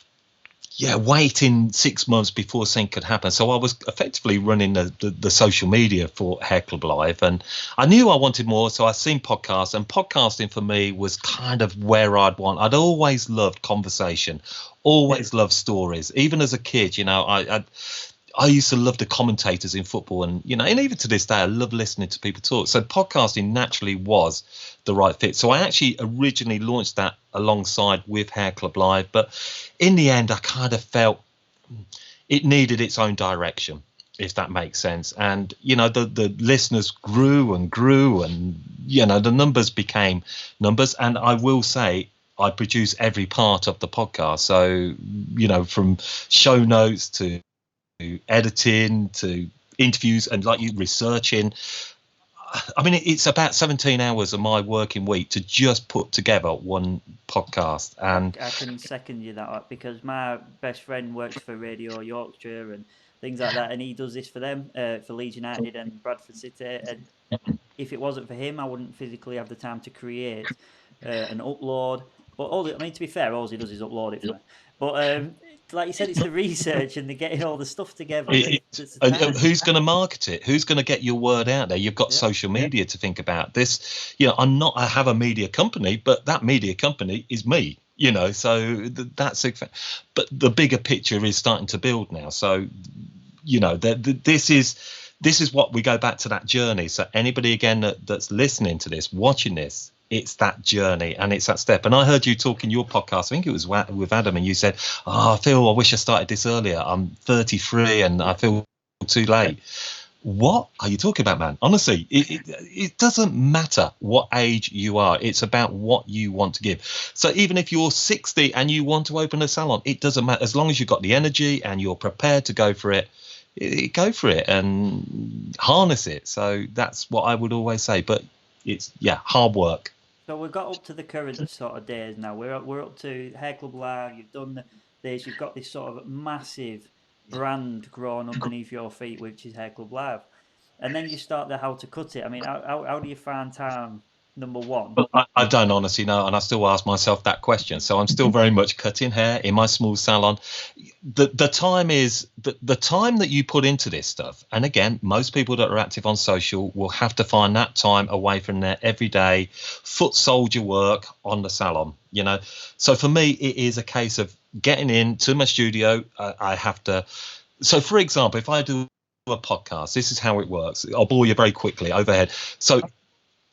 waiting 6 months before something could happen. So I was effectively running the social media for Hair Club Live, and I knew I wanted more. So I seen podcasts, and podcasting for me was kind of where I'd want. I'd always loved conversation, always loved stories. Even as a kid, I used to love the commentators in football, and and even to this day, I love listening to people talk. So podcasting naturally was the right fit. So I actually originally launched that alongside with Hair Club Live, but in the end, I kind of felt it needed its own direction, if that makes sense. And the listeners grew and grew, and the numbers became numbers. And I will say, I produce every part of the podcast. So from show notes to editing to interviews and researching. I mean, it's about 17 hours of my working week to just put together one podcast. And I can second you that, because my best friend works for Radio Yorkshire and things like that, and he does this for them, for Leeds United and Bradford City. And if it wasn't for him, I wouldn't physically have the time to create and upload. But to be fair, all he does is upload it for me. But like you said, it's the research and the getting all the stuff together. Who's going to market it? Who's going to get your word out there? You've got social media to think about. This, I have a media company, but that media company is me. So that's it. But the bigger picture is starting to build now. So, this is what we go back to, that journey. So anybody again that's listening to this, watching this, it's that journey and it's that step. And I heard you talk in your podcast, I think it was with Adam, and you said, Phil, I wish I started this earlier. I'm 33 and I feel too late. What are you talking about, man? Honestly, it doesn't matter what age you are. It's about what you want to give. So even if you're 60 and you want to open a salon, it doesn't matter. As long as you've got the energy and you're prepared to go for it, go for it and harness it. So that's what I would always say. But it's, hard work. So we've got up to the current sort of days now. We're up to Hair Club Live. You've done this. You've got this sort of massive brand growing underneath your feet, which is Hair Club Live. And then you start the how to cut it. I mean, how do you find time? Number one. I don't honestly know, and I still ask myself that question. So I'm still very much cutting hair in my small salon. The time is the time that you put into this stuff. And again, most people that are active on social will have to find that time away from their everyday foot soldier work on the salon. So for me, it is a case of getting into my studio. I have to. So for example, if I do a podcast, this is how it works. I'll bore you very quickly overhead. So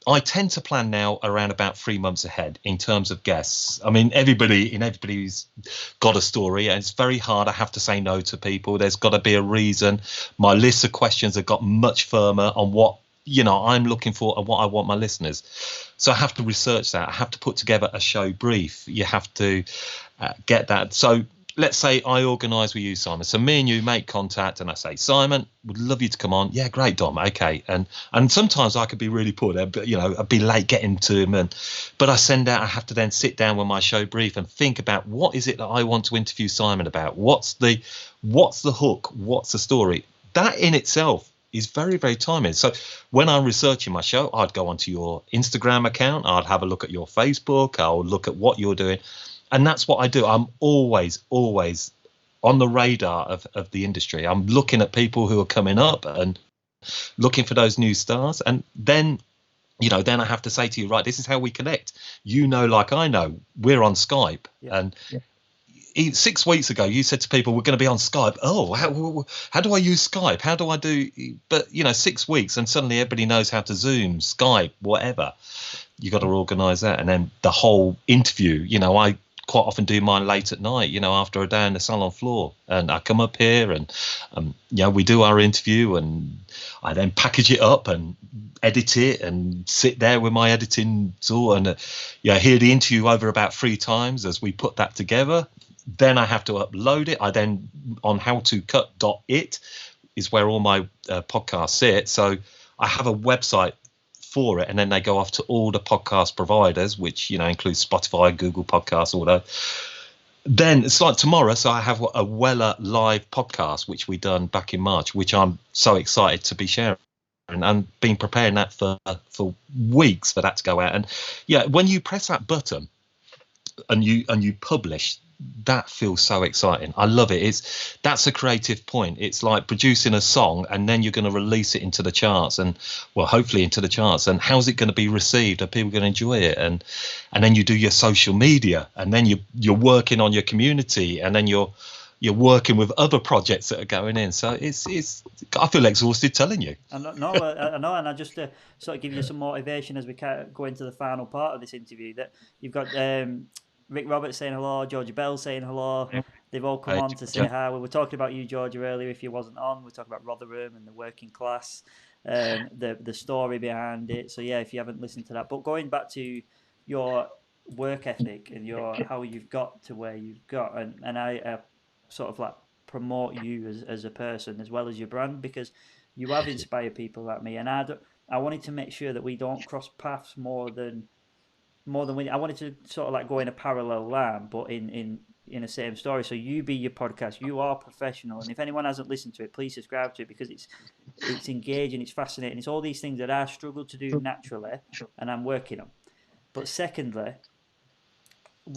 I tend to plan now around about 3 months ahead in terms of guests. I mean, everybody's got a story, and it's very hard. I have to say no to people. There's got to be a reason. My list of questions have got much firmer on what I'm looking for and what I want my listeners. So I have to research that. I have to put together a show brief. You have to get that. So let's say I organise with you, Simon. So me and you make contact, and I say, Simon, would love you to come on. Yeah, great, Dom. Okay. And sometimes I could be really poor there, but I'd be late getting to him. But I have to then sit down with my show brief and think about what is it that I want to interview Simon about? What's the hook? What's the story? That in itself is very, very timely. So when I'm researching my show, I'd go onto your Instagram account. I'd have a look at your Facebook. I'll look at what you're doing. And that's what I do. I'm always on the radar of the industry. I'm looking at people who are coming up and looking for those new stars. And then, then I have to say to you, right, this is how we connect. Like I know, we're on Skype. Yeah. And 6 weeks ago, you said to people, we're going to be on Skype. Oh, how do I use Skype? How do I do? But, 6 weeks and suddenly everybody knows how to Zoom, Skype, whatever. You got to organise that. And then the whole interview, I quite often do mine late at night, after a day on the salon floor, and I come up here and we do our interview, and I then package it up and edit it and sit there with my editing tool and hear the interview over about 3 times as we put that together. Then I have to upload it. I then on howtocut.it is where all my podcasts sit. So I have a website for it, and then they go off to all the podcast providers, which includes Spotify, Google Podcasts, all that. Then it's like tomorrow, so I have a Weller live podcast which we done back in March, which I'm so excited to be sharing, and I've been preparing that for weeks for that to go out. And when you press that button and you publish, that feels so exciting. I love it. That's a creative point. It's like producing a song and then you're going to release it into the charts, and hopefully into the charts. And how's it going to be received? Are people going to enjoy it? And then you do your social media, and then you're working on your community, and then you're working with other projects that are going in. So it's I feel exhausted telling you. I know, and I just sort of give you some motivation as we go into the final part of this interview, that you've got Rick Roberts saying hello, Georgia Bell saying hello. They've all come on to say hi. We were talking about you, Georgia, earlier. If you wasn't on, we talked about Rotherham and the working class, the story behind it. So if you haven't listened to that, but going back to your work ethic and how you've got to where you've got, and I sort of like promote you as a person as well as your brand, because you have inspired people like me, and I wanted to make sure that we don't cross paths more than I wanted to sort of like go in a parallel line, but in the same story. So you be your podcast. You are professional, and if anyone hasn't listened to it, please subscribe to it, because it's engaging, it's fascinating, it's all these things that I struggle to do naturally, and I'm working on. But secondly,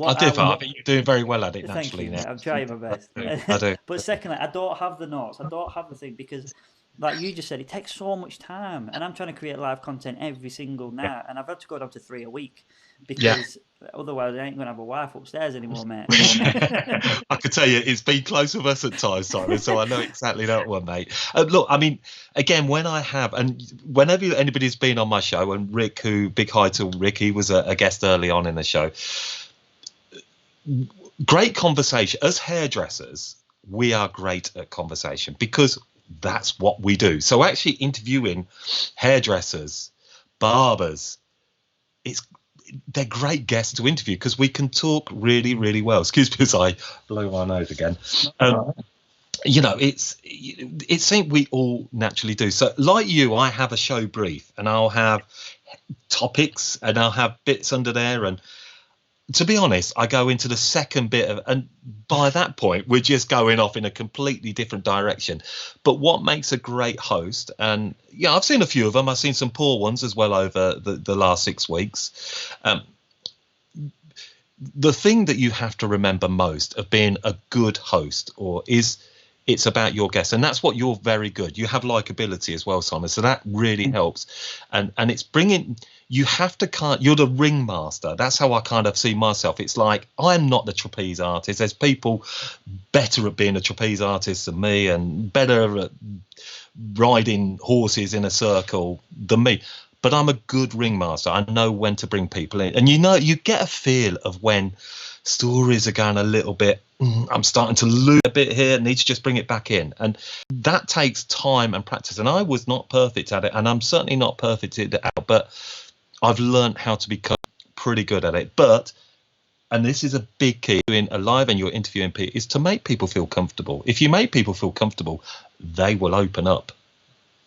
I think you're doing very well at it naturally. Thank you, I'm trying my best. I do. But secondly, I don't have the notes. I don't have the thing, because like you just said, it takes so much time, and I'm trying to create live content every single night, and I've had to go down to 3 a week, because otherwise I ain't going to have a wife upstairs anymore, mate. I could tell you it's been close with us at times, Simon, so I know exactly that one, mate. Look, I mean, again, when I have, and whenever anybody's been on my show, and Rick, big hi to Rick, he was a guest early on in the show, great conversation. As hairdressers, we are great at conversation because that's what we do. So actually interviewing hairdressers, barbers, they're great guests to interview because we can talk really, really well. Excuse me as I blow my nose again. It's something we all naturally do. So like you, I have a show brief, and I'll have topics, and I'll have bits under there, and to be honest, I go into the second bit and by that point, we're just going off in a completely different direction. But what makes a great host, and I've seen a few of them. I've seen some poor ones as well over the last 6 weeks. The thing that you have to remember most of being a good host is it's about your guests, and that's what you're very good. You have likability as well, Simon. So that really helps, and it's bringing. You have to you're the ringmaster. That's how I kind of see myself. It's like I'm not the trapeze artist. There's people better at being a trapeze artist than me, and better at riding horses in a circle than me. but I'm a good ringmaster. I know when to bring people in, and you get a feel of when stories are going a little bit. I'm starting to lose a bit here. Need to just bring it back in, and that takes time and practice. And I was not perfect at it, and I'm certainly not perfect at it out, but I've learned how to become pretty good at it. But, and this is a big key in a live and you're interviewing people, is to make people feel comfortable. If you make people feel comfortable, they will open up.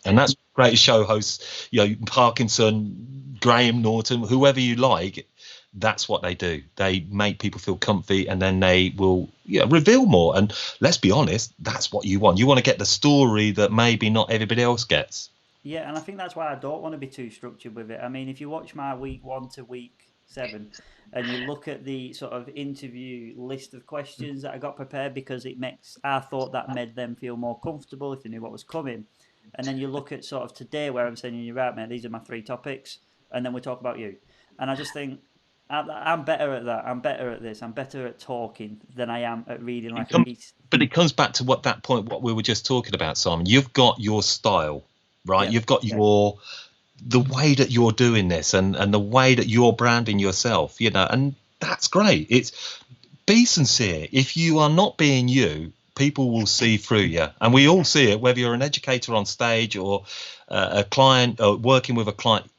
And that's great show hosts, Parkinson, Graham Norton, whoever you like, that's what they do. They make people feel comfy, and then they will reveal more. And let's be honest, that's what you want. You want to get the story that maybe not everybody else gets. Yeah, and I think that's why I don't want to be too structured with it. I mean, if you watch my week 1 to week 7 and you look at the sort of interview list of questions that I got prepared, because I thought that made them feel more comfortable if they knew what was coming. And then you look at sort of today where I'm saying, you're right, man, these are my 3 topics. And then we talk about you. And I just think I'm better at that. I'm better at this. I'm better at talking than I am at reading like a piece. But it comes back to what we were just talking about, Simon. You've got your style, right? You've got the way that you're doing this, and the way that you're branding yourself, and that's great. It's be sincere. If you are not being you, people will see through you, and we all see it, whether you're an educator on stage or a client or working with a client.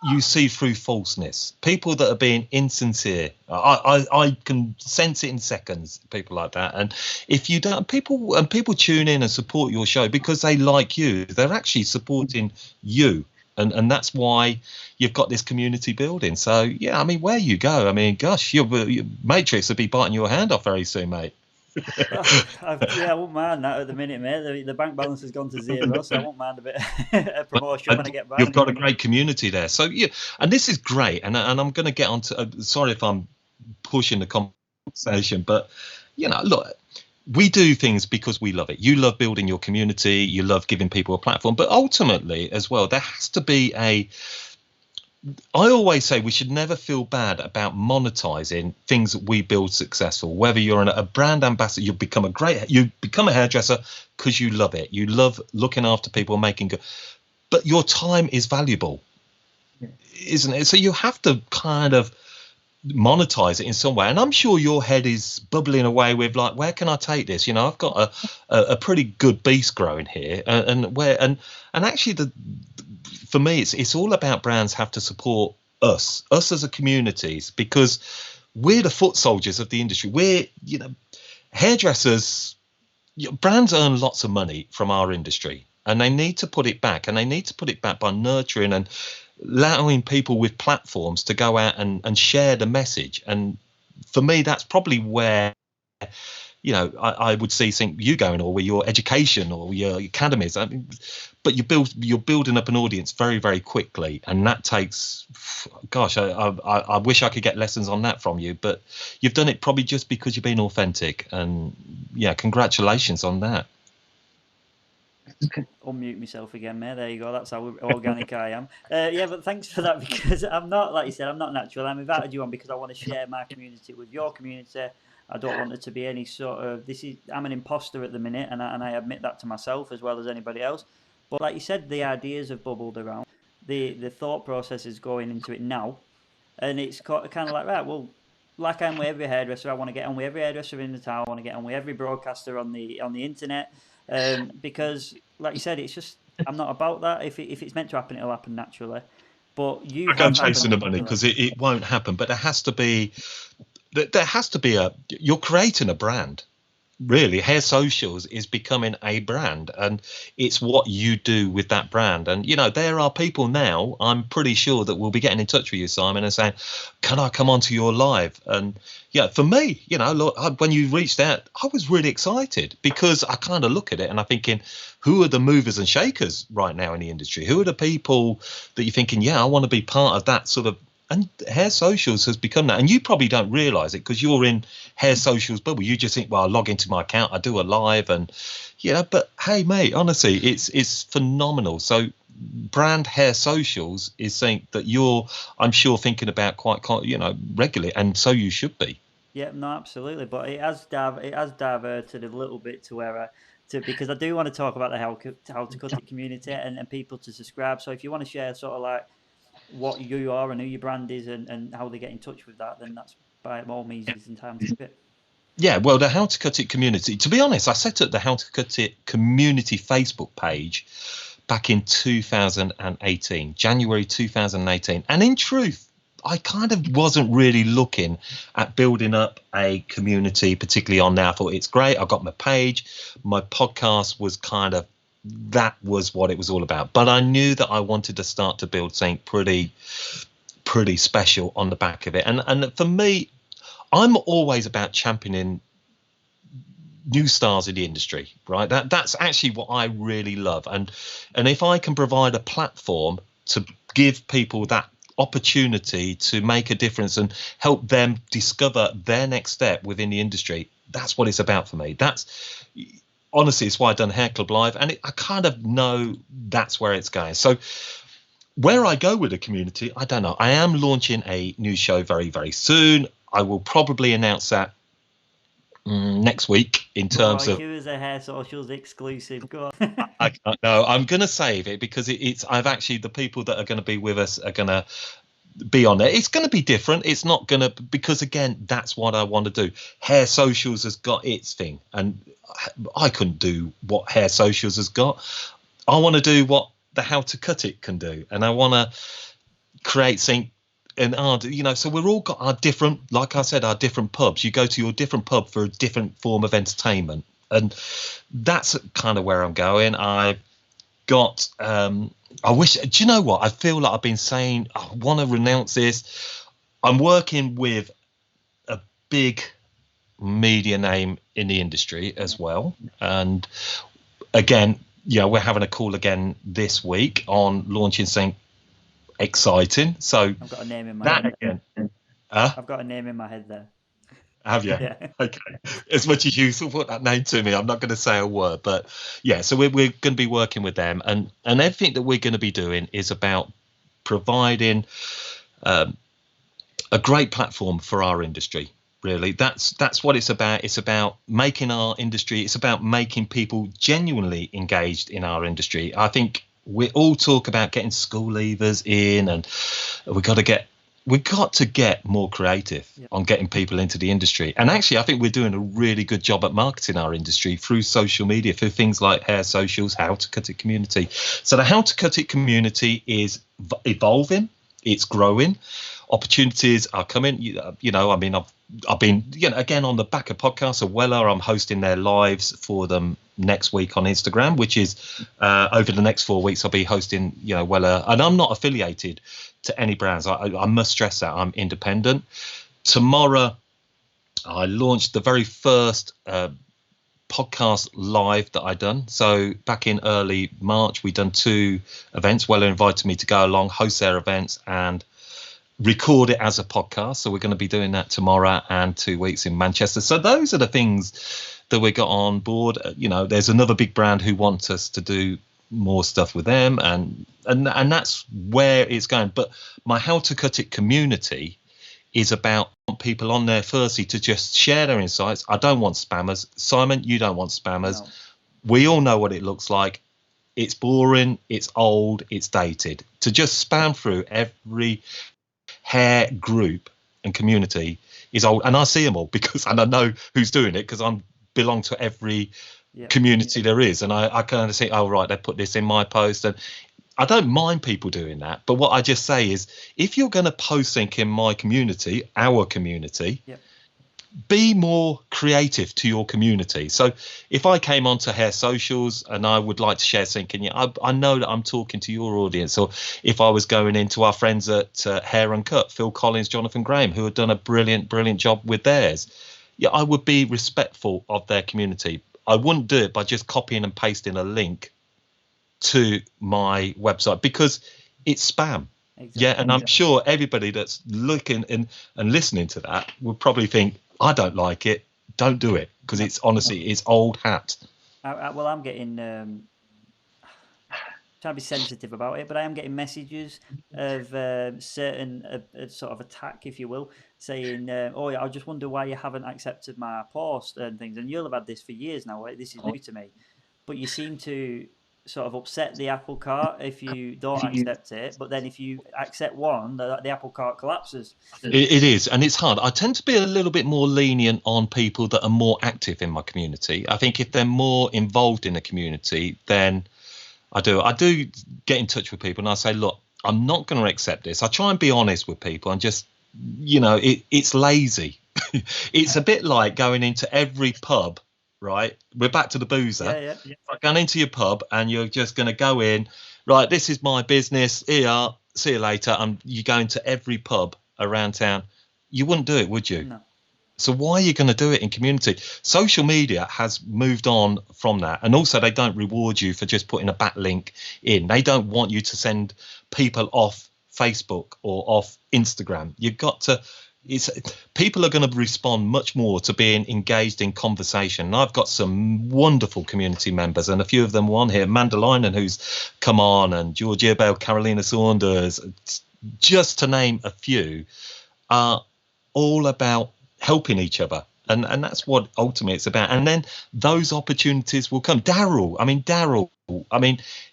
You see through falseness. People that are being insincere, I can sense it in seconds. People like that, and if you don't, people tune in and support your show because they like you. They're actually supporting you, and that's why you've got this community building. So yeah, I mean, where you go, I mean, gosh, your Matrix will be biting your hand off very soon, mate. I won't mind that at the minute, mate. The bank balance has gone to 0, so I won't mind a bit of promotion when I get back. You've got a great community there, so yeah, and this is great. And I'm going to get on to. Sorry if I'm pushing the conversation, but look, we do things because we love it. You love building your community, you love giving people a platform, but ultimately as well, there has to be I always say we should never feel bad about monetizing things that we build successful. Whether you're a brand ambassador, you become a hairdresser because you love it. You love looking after people, making good. But your time is valuable, isn't it? So you have to kind of monetize it in some way. And I'm sure your head is bubbling away with like, where can I take this? I've got a pretty good beast growing here, and actually for me, it's all about brands have to support us as a communities, because we're the foot soldiers of the industry. We're, hairdressers, brands earn lots of money from our industry, and they need to put it back, and they need to put it back by nurturing and allowing people with platforms to go out and share the message. And for me, that's probably where I would see you going, or with your education or your academies. I mean, but you're building up an audience very, very quickly, and that takes. Gosh, I wish I could get lessons on that from you, but you've done it probably just because you've been authentic, and congratulations on that. Unmute myself again, mate. There you go. That's how organic I am. But thanks for that, because I'm not, like you said, I'm not natural. I'm invited you on because I want to share my community with your community. I don't want it to be any sort of I'm an imposter at the minute, and I admit that to myself as well as anybody else. But like you said, the ideas have bubbled around. The thought process is going into it now, and it's kind of like, right, well, like I'm with every hairdresser, I want to get on with every hairdresser in the town. I want to get on with every broadcaster on the internet, because, like you said, it's just I'm not about that. If it's meant to happen, it'll happen naturally. But you go chasing the money, because it won't happen. But there has to be you're creating a brand. Really, Hair Socials is becoming a brand, and it's what you do with that brand. And there are people now, I'm pretty sure, that will be getting in touch with you, Simon, and saying, can I come onto your live? And for me, look, when you reached out, I was really excited, because I kind of look at it and I'm thinking, who are the movers and shakers right now in the industry? Who are the people that you're thinking, I want to be part of that sort of. And Hair Socials has become that. And you probably don't realise it because you're in Hair Socials bubble. You just think, well, I log into my account, I do a live, and but hey, mate, honestly, it's phenomenal. So brand Hair Socials is something that I'm sure, thinking about quite regularly, and so you should be. Yeah, no, absolutely. But it has diverted a little bit to where because I do want to talk about the how to cut it community and people to subscribe. So if you want to share sort of like what you are and who your brand is and how they get in touch with that, then that's by all means is in time to do it. Yeah, well, the How to Cut It community, to be honest, I set up the How to Cut It community Facebook page back in 2018, January 2018. And in truth, I kind of wasn't really looking at building up a community, particularly on there. I thought it's great. I got my page. My podcast was kind of, that was what it was all about. But I knew that I wanted to start to build something pretty special on the back of it. And for me, I'm always about championing new stars in the industry, right? That's actually what I really love. And if I can provide a platform to give people that opportunity to make a difference and help them discover their next step within the industry, that's what it's about for me. That's honestly, it's why I've done Hair Club Live, and I kind of know that's where it's going. So where I go with the community, I don't know. I am launching a new show very, very soon. I will probably announce that next week in terms of. It was a Hair Socials exclusive. Go on. No, I'm going to save it because I've actually, the people that are going to be with us are going to be on there. It's going to be different. It's not going to, because again, that's what I want to do. Hair Socials has got its thing, and I couldn't do what Hair Socials has got. I want to do what the How to Cut It can do, and I want to create something. And so we're all got our different, like I said, our different pubs. You go to your different pub for a different form of entertainment, and that's kind of where I'm going. I got I wish, do you know what, I feel like I've been saying I want to renounce this. I'm working with a big media name in the industry as well, and again, we're having a call again this week on launching something exciting. So I've got a name in my head. Again, I've got a name in my head there. Have you? Yeah. Okay. As much as you put that name to me, I'm not going to say a word. But yeah, so we're going to be working with them, and everything that we're going to be doing is about providing a great platform for our industry. Really, that's what it's about. It's about making our industry. It's about making people genuinely engaged in our industry. I think we all talk about getting school leavers in, and we've got to get more creative on getting people into the industry. And actually, I think we're doing a really good job at marketing our industry through social media, through things like Hair Socials, How to Cut It community. So the How to Cut It community is evolving. It's growing. Opportunities are coming. I mean, I've been, again, on the back of podcasts of Weller, I'm hosting their lives for them next week on Instagram, which is over the next 4 weeks, I'll be hosting, Weller, and I'm not affiliated to any brands. I must stress that I'm independent. Tomorrow, I launched the very first podcast live that I done. So back in early March, we done 2 events. Weller invited me to go along, host their events, and record it as a podcast. So we're going to be doing that tomorrow and 2 weeks in Manchester. So those are the things that we got on board. There's another big brand who wants us to do more stuff with them, and that's where it's going. But my How to Cut It community is about people on there firstly to just share their insights. I don't want spammers. Simon, you don't want spammers. No. We all know what it looks like. It's boring, it's old, it's dated. To just spam through every hair group and community is old, and I see them all and I know who's doing it because I belong to every community there is, and I kind of say, oh right, they put this in my post, and I don't mind people doing that. But what I just say is, if you're going to post something in my community, our community, be more creative to your community. So if I came onto Hair Socials and I would like to share something, I know that I'm talking to your audience. Or if I was going into our friends at Hair and Cut, Phil Collins, Jonathan Graham, who had done a brilliant job with theirs, I would be respectful of their community. I wouldn't do it by just copying and pasting a link to my website because it's spam. Exactly. Yeah, and I'm sure everybody that's looking and listening to that would probably think, I don't like it, don't do it, because it's honestly, it's old hat. Well, I'm getting, trying to be sensitive about it, but I am getting messages of certain sort of attack, if you will, saying, I just wonder why you haven't accepted my post and things. And you'll have had this for years now. This is new to me. But you seem to sort of upset the apple cart if you don't accept it, but then if you accept one, the apple cart collapses. It is, and it's hard. I tend to be a little bit more lenient on people that are more active in my community. I think if they're more involved in the community, then I do get in touch with people and I say, look, I'm not going to accept this. I try and be honest with people and just, it's lazy. It's a bit like going into every pub, right? We're back to the boozer. Yeah. Going into your pub and you're just going to go in, right, this is my business, here, see you later. And you go into every pub around town. You wouldn't do it, would you? No. So why are you going to do it in community? Social media has moved on from that. And also they don't reward you for just putting a backlink in. They don't want you to send people off Facebook or off Instagram. You've got to, people are going to respond much more to being engaged in conversation. And I've got some wonderful community members, and a few of them were on here. Amanda Lehane, who's come on, and Georgia Bell, Carolina Saunders, just to name a few, are all about helping each other. And that's what ultimately it's about. And then those opportunities will come. Daryl,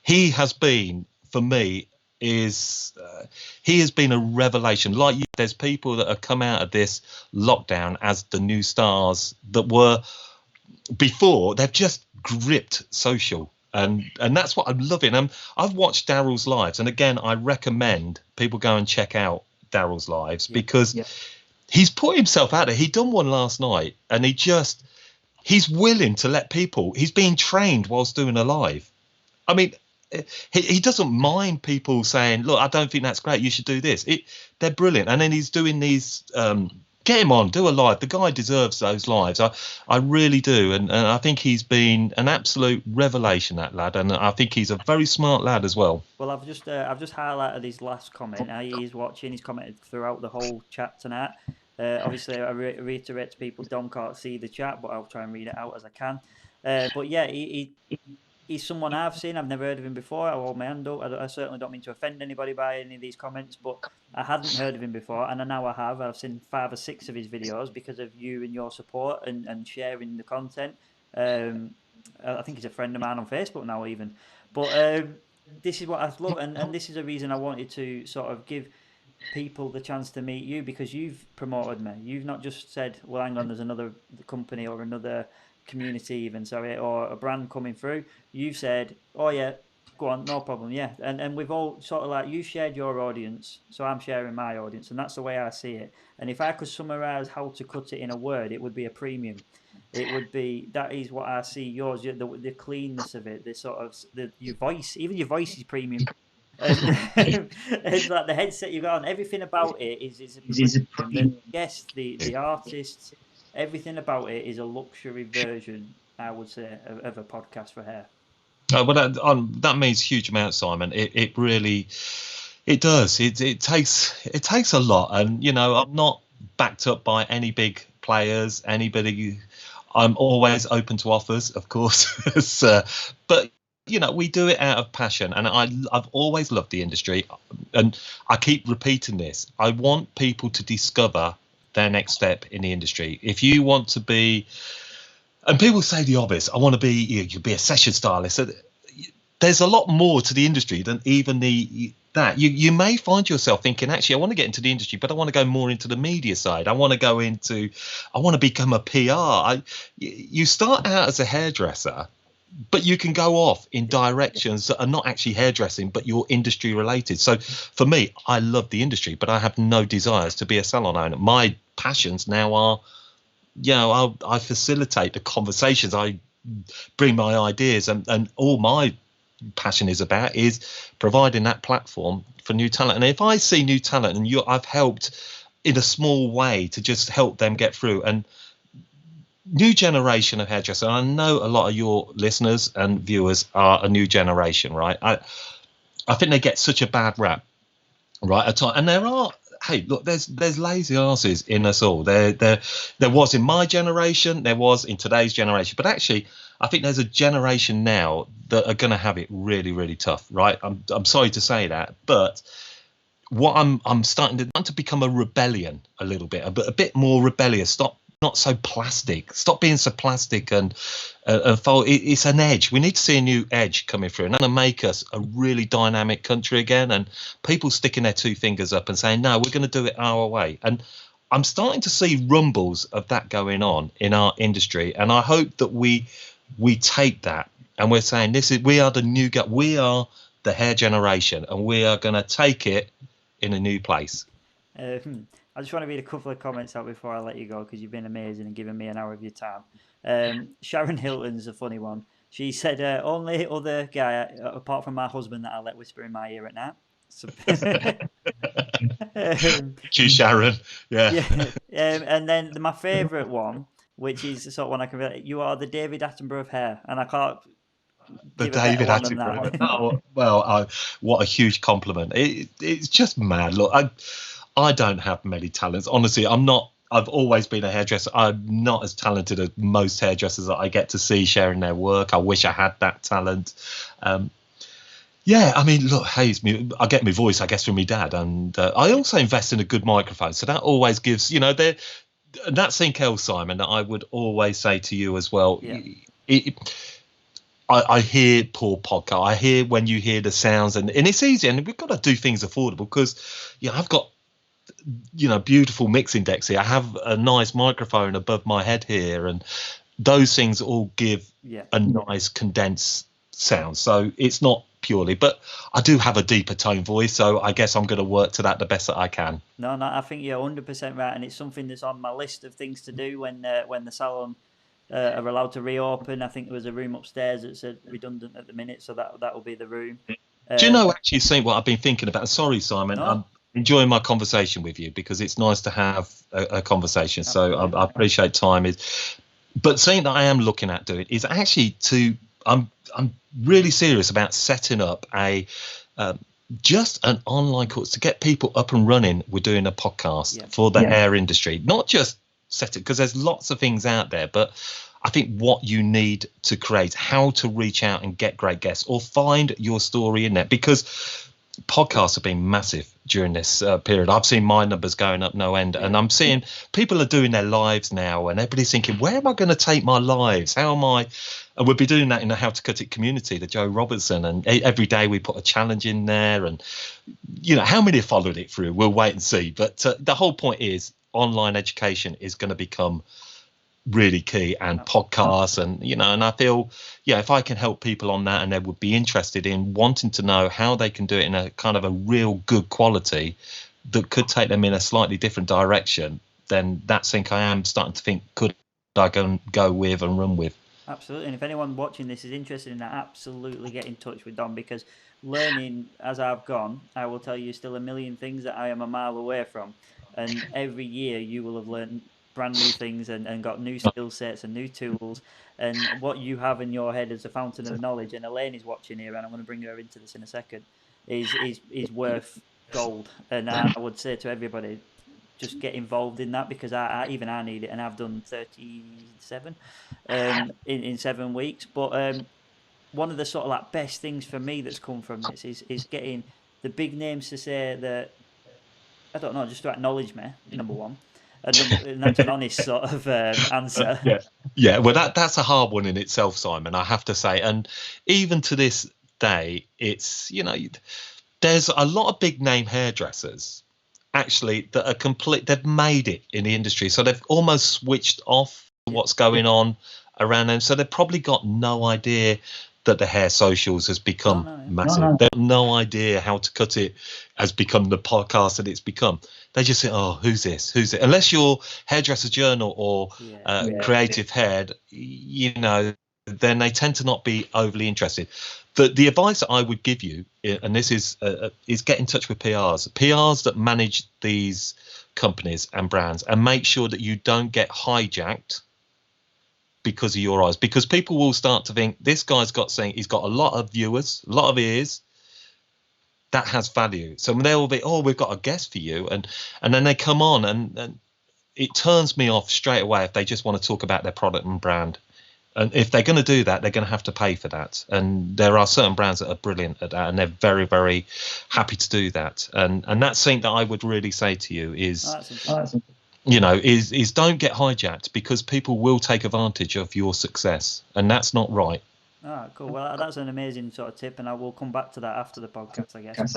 he has been, for me, he has been a revelation. Like you, there's people that have come out of this lockdown as the new stars that were before. They've just gripped social. And that's what I'm loving. I've watched Daryl's lives. And again, I recommend people go and check out Daryl's lives because he's put himself out there. He done one last night and he's willing to let people, he's being trained whilst doing a live. I mean, he doesn't mind people saying, look, I don't think that's great, you should do this. They're brilliant. And then he's doing these, get him on, do a live. The guy deserves those lives. I really do. And I think he's been an absolute revelation, that lad. And I think he's a very smart lad as well. Well, I've just highlighted his last comment. He's watching. He's commented throughout the whole chat tonight. Obviously, I reiterate to people, Dom can't see the chat, but I'll try and read it out as I can. But yeah, he's someone I've seen. I've never heard of him before. I'll hold my hand up. I certainly don't mean to offend anybody by any of these comments, but I hadn't heard of him before, and now I have. I've seen 5 or 6 of his videos because of you and your support and sharing the content. I think he's a friend of mine on Facebook now even. But this is what I love, and this is a reason I wanted to sort of give people the chance to meet you, because you've promoted me. You've not just said, well, hang on, there's another company or another community even, or a brand coming through. You've said, oh yeah, go on, no problem, yeah. And we've all sort of like, you shared your audience, so I'm sharing my audience, and that's the way I see it. And if I could summarize how to cut it in a word, it would be a premium. It would be, that is what I see yours, the cleanness of it, the sort of, your voice, even your voice is premium. It's like the headset you got on, everything about it is a premium. Yes, the artists, everything about it is a luxury version, I would say, of a podcast for hair. Well, that means huge amounts, Simon. It really, it does. It takes a lot, and I'm not backed up by any big players, anybody. I'm always open to offers, of course, but we do it out of passion, and I've always loved the industry, and I keep repeating this. I want people to discover their next step in the industry. If you want to be, and people say the obvious, I want to be, you'll be a session stylist. So there's a lot more to the industry than even that. You may find yourself thinking, actually, I want to get into the industry, but I want to go more into the media side. I want to become a PR. You start out as a hairdresser, but you can go off in directions that are not actually hairdressing, but you're industry related. So for me, I love the industry, but I have no desires to be a salon owner. My passions now are, I facilitate the conversations. I bring my ideas, and all my passion is about is providing that platform for new talent. And if I see new talent, and I've helped in a small way to just help them get through, and new generation of hairdressers. I know a lot of your listeners and viewers are a new generation, right? I think they get such a bad rap, right? At time, and there are. Hey, look, there's lazy asses in us all. There was in my generation, there was in today's generation, but actually, I think there's a generation now that are going to have it really, really tough, right? I'm sorry to say that, but what I'm starting to become a rebellion a little bit, a bit more rebellious. Not not so plastic. Stop being so plastic and it's an edge. We need to see a new edge coming through, and that'll make us a really dynamic country again. And people sticking their two fingers up and saying, no, we're going to do it our way. And I'm starting to see rumbles of that going on in our industry, and I hope that we take that and we're saying we are the new gut, we are the hair generation, and we are going to take it in a new place. I just want to read a couple of comments out before I let you go, because you've been amazing and given me an hour of your time. Sharon Hilton's a funny one. She said, only other guy apart from my husband that I let whisper in my ear at night. So, Sharon. Yeah. And then my favourite one, which is the sort of one I can relate, you are the David Attenborough of hair, and I can't. The David Attenborough. Oh, well, what a huge compliment. It's just mad. Look, I don't have many talents. Honestly, I've always been a hairdresser. I'm not as talented as most hairdressers that I get to see sharing their work. I wish I had that talent. Yeah, I mean, look, hey, I get my voice, I guess, from my dad. And I also invest in a good microphone. So that always gives, that's something else, Simon, that I would always say to you as well. Yeah. I hear poor podcast. I hear when you hear the sounds, and it's easy. And we've got to do things affordable because, I've got, beautiful mixing decks here. I have a nice microphone above my head here, and those things all give a nice condensed sound. So it's not purely, but I do have a deeper tone voice, so I guess I'm going to work to that the best that I can. No, I think you're 100% right, and it's something that's on my list of things to do when the salon are allowed to reopen. I think there was a room upstairs that's redundant at the minute, so that will be the room. Do you know, actually, seeing what I've been thinking about? Sorry, Simon. No. I'm enjoying my conversation with you because it's nice to have a conversation. Absolutely. So I appreciate time. But something that I am looking at doing is actually I'm really serious about setting up just an online course to get people up and running. We're doing a podcast for the hair industry, not just set it, because there's lots of things out there, but I think what you need to create, how to reach out and get great guests or find your story in there, because podcasts have been massive during this period. I've seen my numbers going up no end, and I'm seeing people are doing their lives now, and everybody's thinking, where am I going to take my lives? How am I? And we'll be doing that in the How to Cut It community, the Joe Robertson, and every day we put a challenge in there, and how many have followed it through, we'll wait and see. But the whole point is online education is going to become really key, and podcasts, and and I feel if I can help people on that, and they would be interested in wanting to know how they can do it in a kind of a real good quality that could take them in a slightly different direction, then that's something I am starting to think could I go with and run with. Absolutely. And if anyone watching this is interested in that, absolutely get in touch with Dom, because learning as I've gone, I will tell you still a million things that I am a mile away from, and every year you will have learned brand new things and got new skill sets and new tools, and what you have in your head as a fountain of knowledge, and Lehane is watching here, and I'm going to bring her into this in a second, is worth gold. And I would say to everybody, just get involved in that, because I need it, and I've done 37 in 7 weeks. But one of the sort of like best things for me that's come from this is getting the big names to say that, I don't know, just to acknowledge me, number one. And that's an honest sort of answer. Yeah. Well, that's a hard one in itself, Simon, I have to say. And even to this day, it's there's a lot of big name hairdressers actually that are they've made it in the industry, so they've almost switched off what's going on around them. So they've probably got no idea that the hair socials has become massive. They have no idea How to Cut It has become the podcast that it's become. They just say, oh, who's this? Who's it? Unless you're Hairdresser Journal or Creative Hair, then they tend to not be overly interested. The advice that I would give you, and this is get in touch with PRs that manage these companies and brands, and make sure that you don't get hijacked because of your eyes, because people will start to think this guy's got something, he's got a lot of viewers, a lot of ears, that has value. So they'll be, oh, we've got a guest for you, and then they come on, and it turns me off straight away if they just want to talk about their product and brand. And if they're going to do that, they're going to have to pay for that. And there are certain brands that are brilliant at that, and they're very, very happy to do that. And that's something that I would really say to you is, is don't get hijacked, because people will take advantage of your success, and that's not right. Ah, cool. Well, that's an amazing sort of tip, and I will come back to that after the podcast, I guess.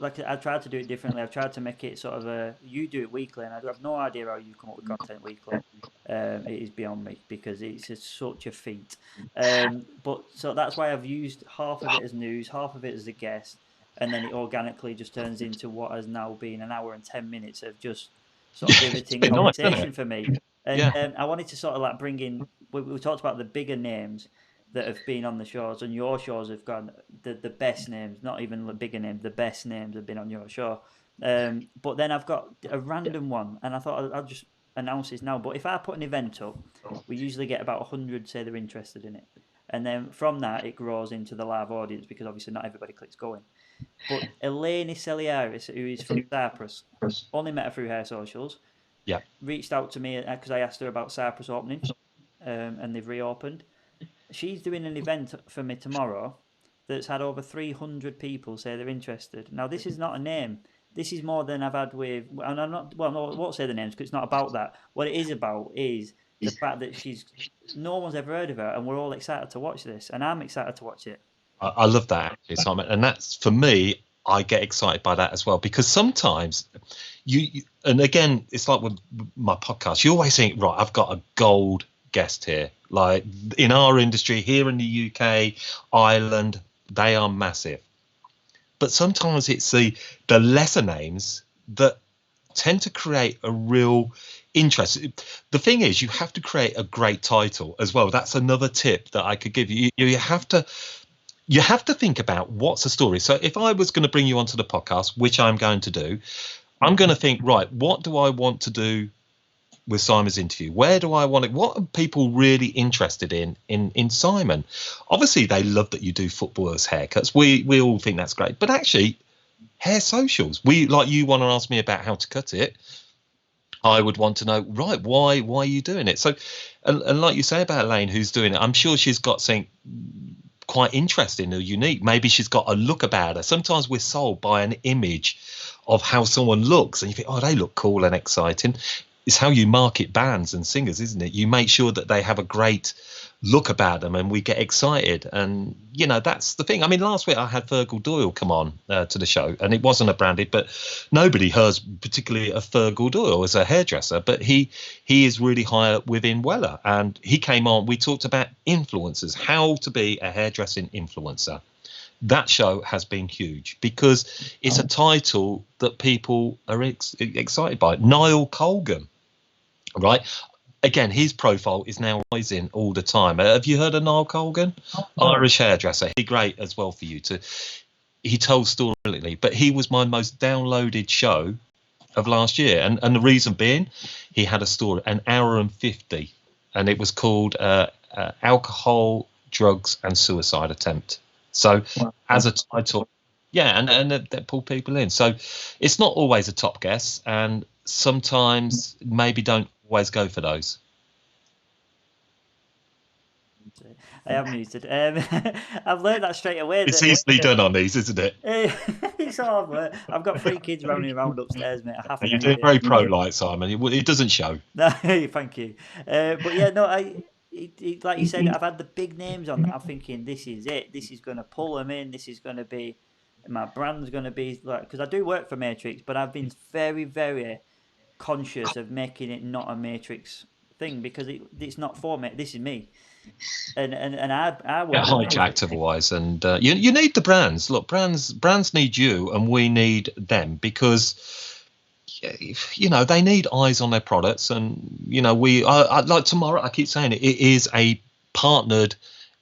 Like I tried to do it differently. I've tried to make it sort of you do it weekly, and I have no idea how you come up with content weekly. It is beyond me, because it's such a feat. But so that's why I've used half of it as news, half of it as a guest, and then it organically just turns into what has now been an hour and 10 minutes of just sort of riveting conversation Nice, for me. And I wanted to sort of like bring in. We talked about the bigger names that have been on the shows, and your shows have got the best names, not even the bigger names, the best names have been on your show. But then I've got a random one, and I thought I'll just announce this now. But if I put an event up, we usually get about 100 say they're interested in it. And then from that, it grows into the live audience, because obviously not everybody clicks go in. But Lehane, who is from Cyprus, only met her through her socials, reached out to me because I asked her about Cyprus opening, and they've reopened. She's doing an event for me tomorrow that's had over 300 people say they're interested. Now, this is not a name. This is more than I've had with, and I'm not, well, no, I won't say the names because it's not about that. What it is about is the fact that no one's ever heard of her, and we're all excited to watch this, and I'm excited to watch it. I love that, actually, Simon. And that's, for me, I get excited by that as well, because sometimes you and again, it's like with my podcast, you always think, right, I've got a gold guest here. Like in our industry here in the UK, Ireland, they are massive. But sometimes it's the lesser names that tend to create a real interest. The thing is, you have to create a great title as well. That's another tip that I could give you. You have to think about what's the story. So if I was going to bring you onto the podcast, which I'm going to do, I'm going to think, right, what do I want to do with Simon's interview? Where do I want it? What are people really interested in Simon? Obviously, they love that you do footballers' haircuts. We all think that's great. But actually, hair socials. Like you want to ask me about how to cut it. I would want to know, right, why are you doing it? So, and like you say about Lehane, who's doing it, I'm sure she's got something quite interesting or unique. Maybe she's got a look about her. Sometimes we're sold by an image of how someone looks, and you think, oh, they look cool and exciting. It's how you market bands and singers, isn't it? You make sure that they have a great look about them, and we get excited. And that's the thing. I mean, last week I had Fergal Doyle come on to the show, and it wasn't a branded, but nobody hears particularly of Fergal Doyle as a hairdresser, but he is really high up within Weller, and he came on. We talked about influencers, how to be a hairdressing influencer. That show has been huge because it's a title that people are excited by. Niall Colgan, right? Again, his profile is now rising all the time. Have you heard of Niall Colgan? Irish hairdresser. He's great as well for you to. He told story brilliantly, but he was my most downloaded show of last year, and the reason being, he had a story, an hour and 50, and it was called Alcohol, Drugs, and Suicide Attempt. So, as a title, and that pull people in. So, it's not always a top guess, and sometimes maybe don't always go for those. I am muted. I've learned that straight away. It's easily done on these, isn't it? It's hard work. I've got 3 kids running around upstairs, mate. I have to. You're doing very pro-light, Simon. It doesn't show. No, thank you. But yeah, no, like you said, I've had the big names on. I'm thinking this is it. This is going to pull them in. This is going to be my brand's going to be like, because I do work for Matrix, but I've been very, very conscious of making it not a Matrix thing, because it's not for me. This is me. And I get hijacked otherwise, and you need the brands. Look, brands need you, and we need them, because they need eyes on their products. And I like tomorrow, I keep saying it is a partnered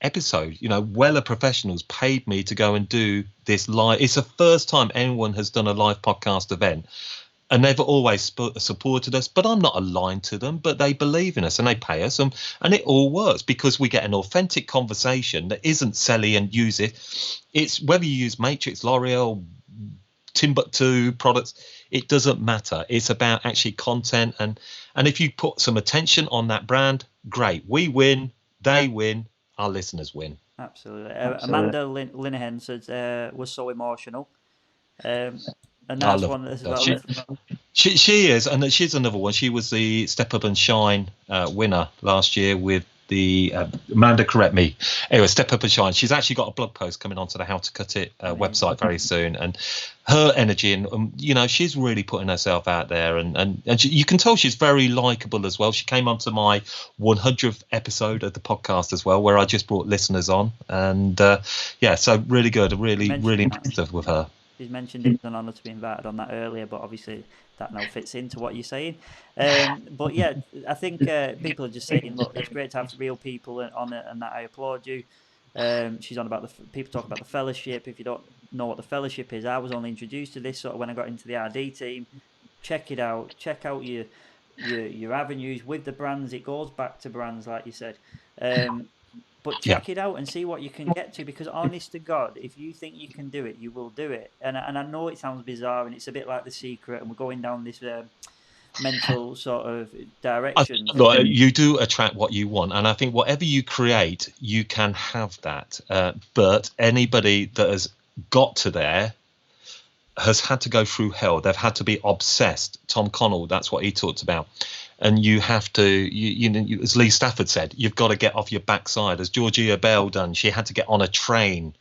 episode. Weller Professionals paid me to go and do this live. It's the first time anyone has done a live podcast event. And they've always supported us, but I'm not aligned to them. But they believe in us and they pay us, and it all works because we get an authentic conversation that isn't selly and use it. It's whether you use Matrix, L'Oreal, Timbuktu products, it doesn't matter. It's about actually content, and if you put some attention on that brand, great. We win, they win, our listeners win. Absolutely. Amanda Lehane says was so emotional. a nice one as well. She is, and she's another one. She was the Step Up and Shine winner last year with the Amanda, correct me. Anyway, Step Up and Shine. She's actually got a blog post coming onto the How to Cut It website very soon, and her energy and she's really putting herself out there, and you can tell she's very likable as well. She came onto my 100th episode of the podcast as well, where I just brought listeners on, and so really good, really impressive with her. She's mentioned it was an honour to be invited on that earlier, but obviously that now fits into what you're saying. But yeah, I think people are just saying, look, it's great to have real people on it, and that I applaud you. She's on about people talk about the fellowship. If you don't know what the fellowship is, I was only introduced to this sort of when I got into the RD team. Check it out. Check out your avenues with the brands. It goes back to brands, like you said. But check it out and see what you can get to, because honest to God, if you think you can do it, you will do it. And I know it sounds bizarre, and it's a bit like The Secret, and we're going down this mental sort of direction. You do attract what you want, and I think whatever you create, you can have that. But anybody that has got to there has had to go through hell. They've had to be obsessed. Tom Connell, that's what he talked about. And you have to, as Lee Stafford said, you've got to get off your backside. As Georgia Bell done, she had to get on a train.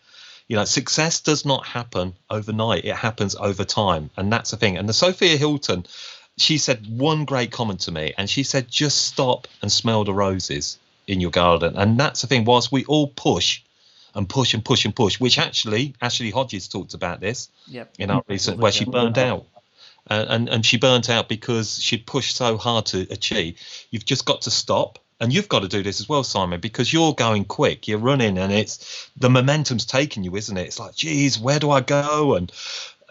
Success does not happen overnight. It happens over time. And that's the thing. And the Sophia Hilton, she said one great comment to me, and she said, just stop and smell the roses in your garden. And that's the thing. Whilst we all push and push and push and push, which actually, Ashley Hodges talked about this in our recent, where she burned out. And she burnt out because she'd pushed so hard to achieve. You've just got to stop. And you've got to do this as well, Simon, because you're going quick. You're running, and it's the momentum's taking you, isn't it? It's like, geez, where do I go? And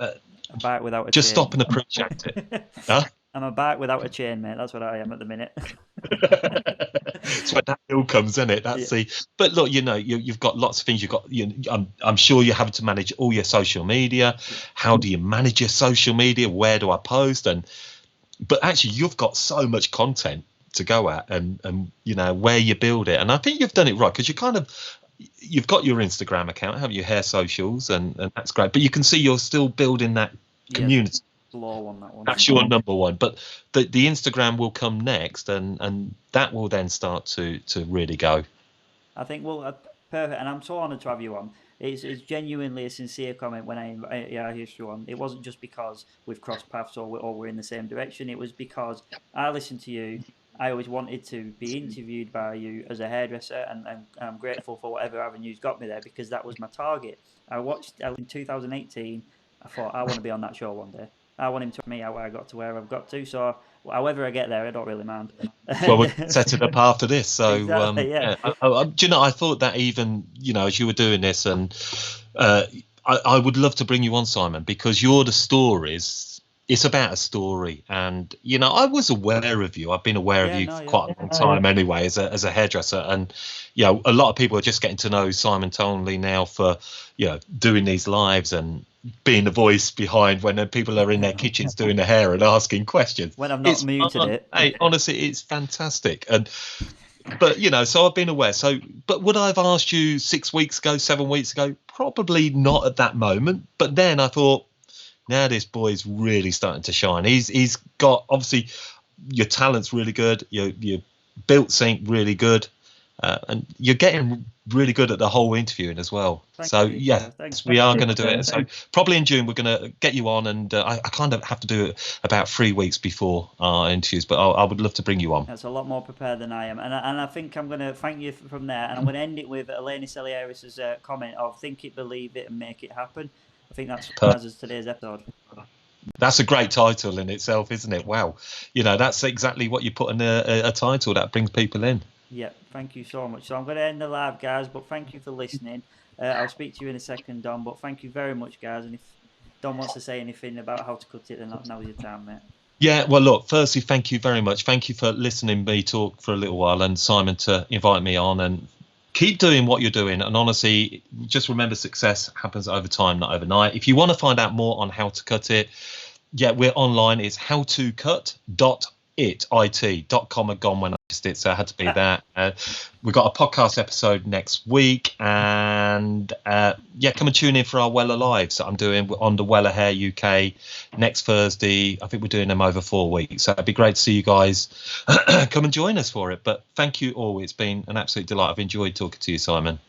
I'm back without a just chain. Stop and appreciate it. Huh? I'm a bike without a chain, mate. That's what I am at the minute. It's when that hill comes, isn't it? That's But look, you've got lots of things. You've got. I'm sure you're having to manage all your social media. How do you manage your social media? Where do I post? But actually, you've got so much content to go at, and where you build it. And I think you've done it right, because you've got your Instagram account, have your Hair Socials, and that's great. But you can see you're still building that community. Law on that one. That's your number one, but the Instagram will come next, and that will then start to really go. I think perfect, and I'm so honoured to have you on. It's genuinely a sincere comment when I hear you on. It wasn't just because we've crossed paths or we're in the same direction. It was because I listened to you. I always wanted to be interviewed by you as a hairdresser, and I'm grateful for whatever avenues got me there, because that was my target. I watched in 2018. I thought, I want to be on that show one day. I want him to me how I got to where I've got to. So however I get there, I don't really mind. Well, we'll set it up after this. So exactly, do you know, I thought that even as you were doing this, and I would love to bring you on, Simon, because you're the stories. It's about a story, and I was aware of you. I've been aware of you for quite a long time anyway, as a hairdresser, and a lot of people are just getting to know Simon Townley now for doing these lives and being the voice behind when people are in their kitchens doing their hair and asking questions. When I've not muted it. Hey, honestly, it's fantastic. But so I've been aware. But would I have asked you 6 weeks ago, 7 weeks ago? Probably not at that moment. But then I thought, now this boy's really starting to shine. He's got, obviously, your talent's really good. Your built sync really good. And you're getting really good at the whole interviewing as well. Thanks. We are going to do it. So probably in June we're going to get you on, and I kind of have to do it about 3 weeks before our interviews, but I would love to bring you on. That's a lot more prepared than I am, and I think I'm going to thank you from there, and I'm going to end it with Lehane Selieris's comment of think it, believe it, and make it happen. I think that's as today's episode. That's a great title in itself, isn't it? Wow. That's exactly what you put in a title that brings people in. Yeah, thank you so much. So I'm going to end the live, guys, but thank you for listening. I'll speak to you in a second, Dom, but thank you very much, guys. And if Dom wants to say anything about how to cut it, then now's your time, mate. Yeah, well, look, firstly, thank you very much. Thank you for listening to me talk for a little while, and Simon to invite me on, and keep doing what you're doing. And honestly, just remember, success happens over time, not overnight. If you want to find out more on how to cut it, we're online. It's howtocut.online. it.com had gone when I missed it, so it had to be that. We've got a podcast episode next week, and come and tune in for our Weller Lives that I'm doing on the Weller Hair UK next Thursday. I think we're doing them over 4 weeks, so it'd be great to see you guys come and join us for it. But thank you all. It's been an absolute delight. I've enjoyed talking to you, Simon.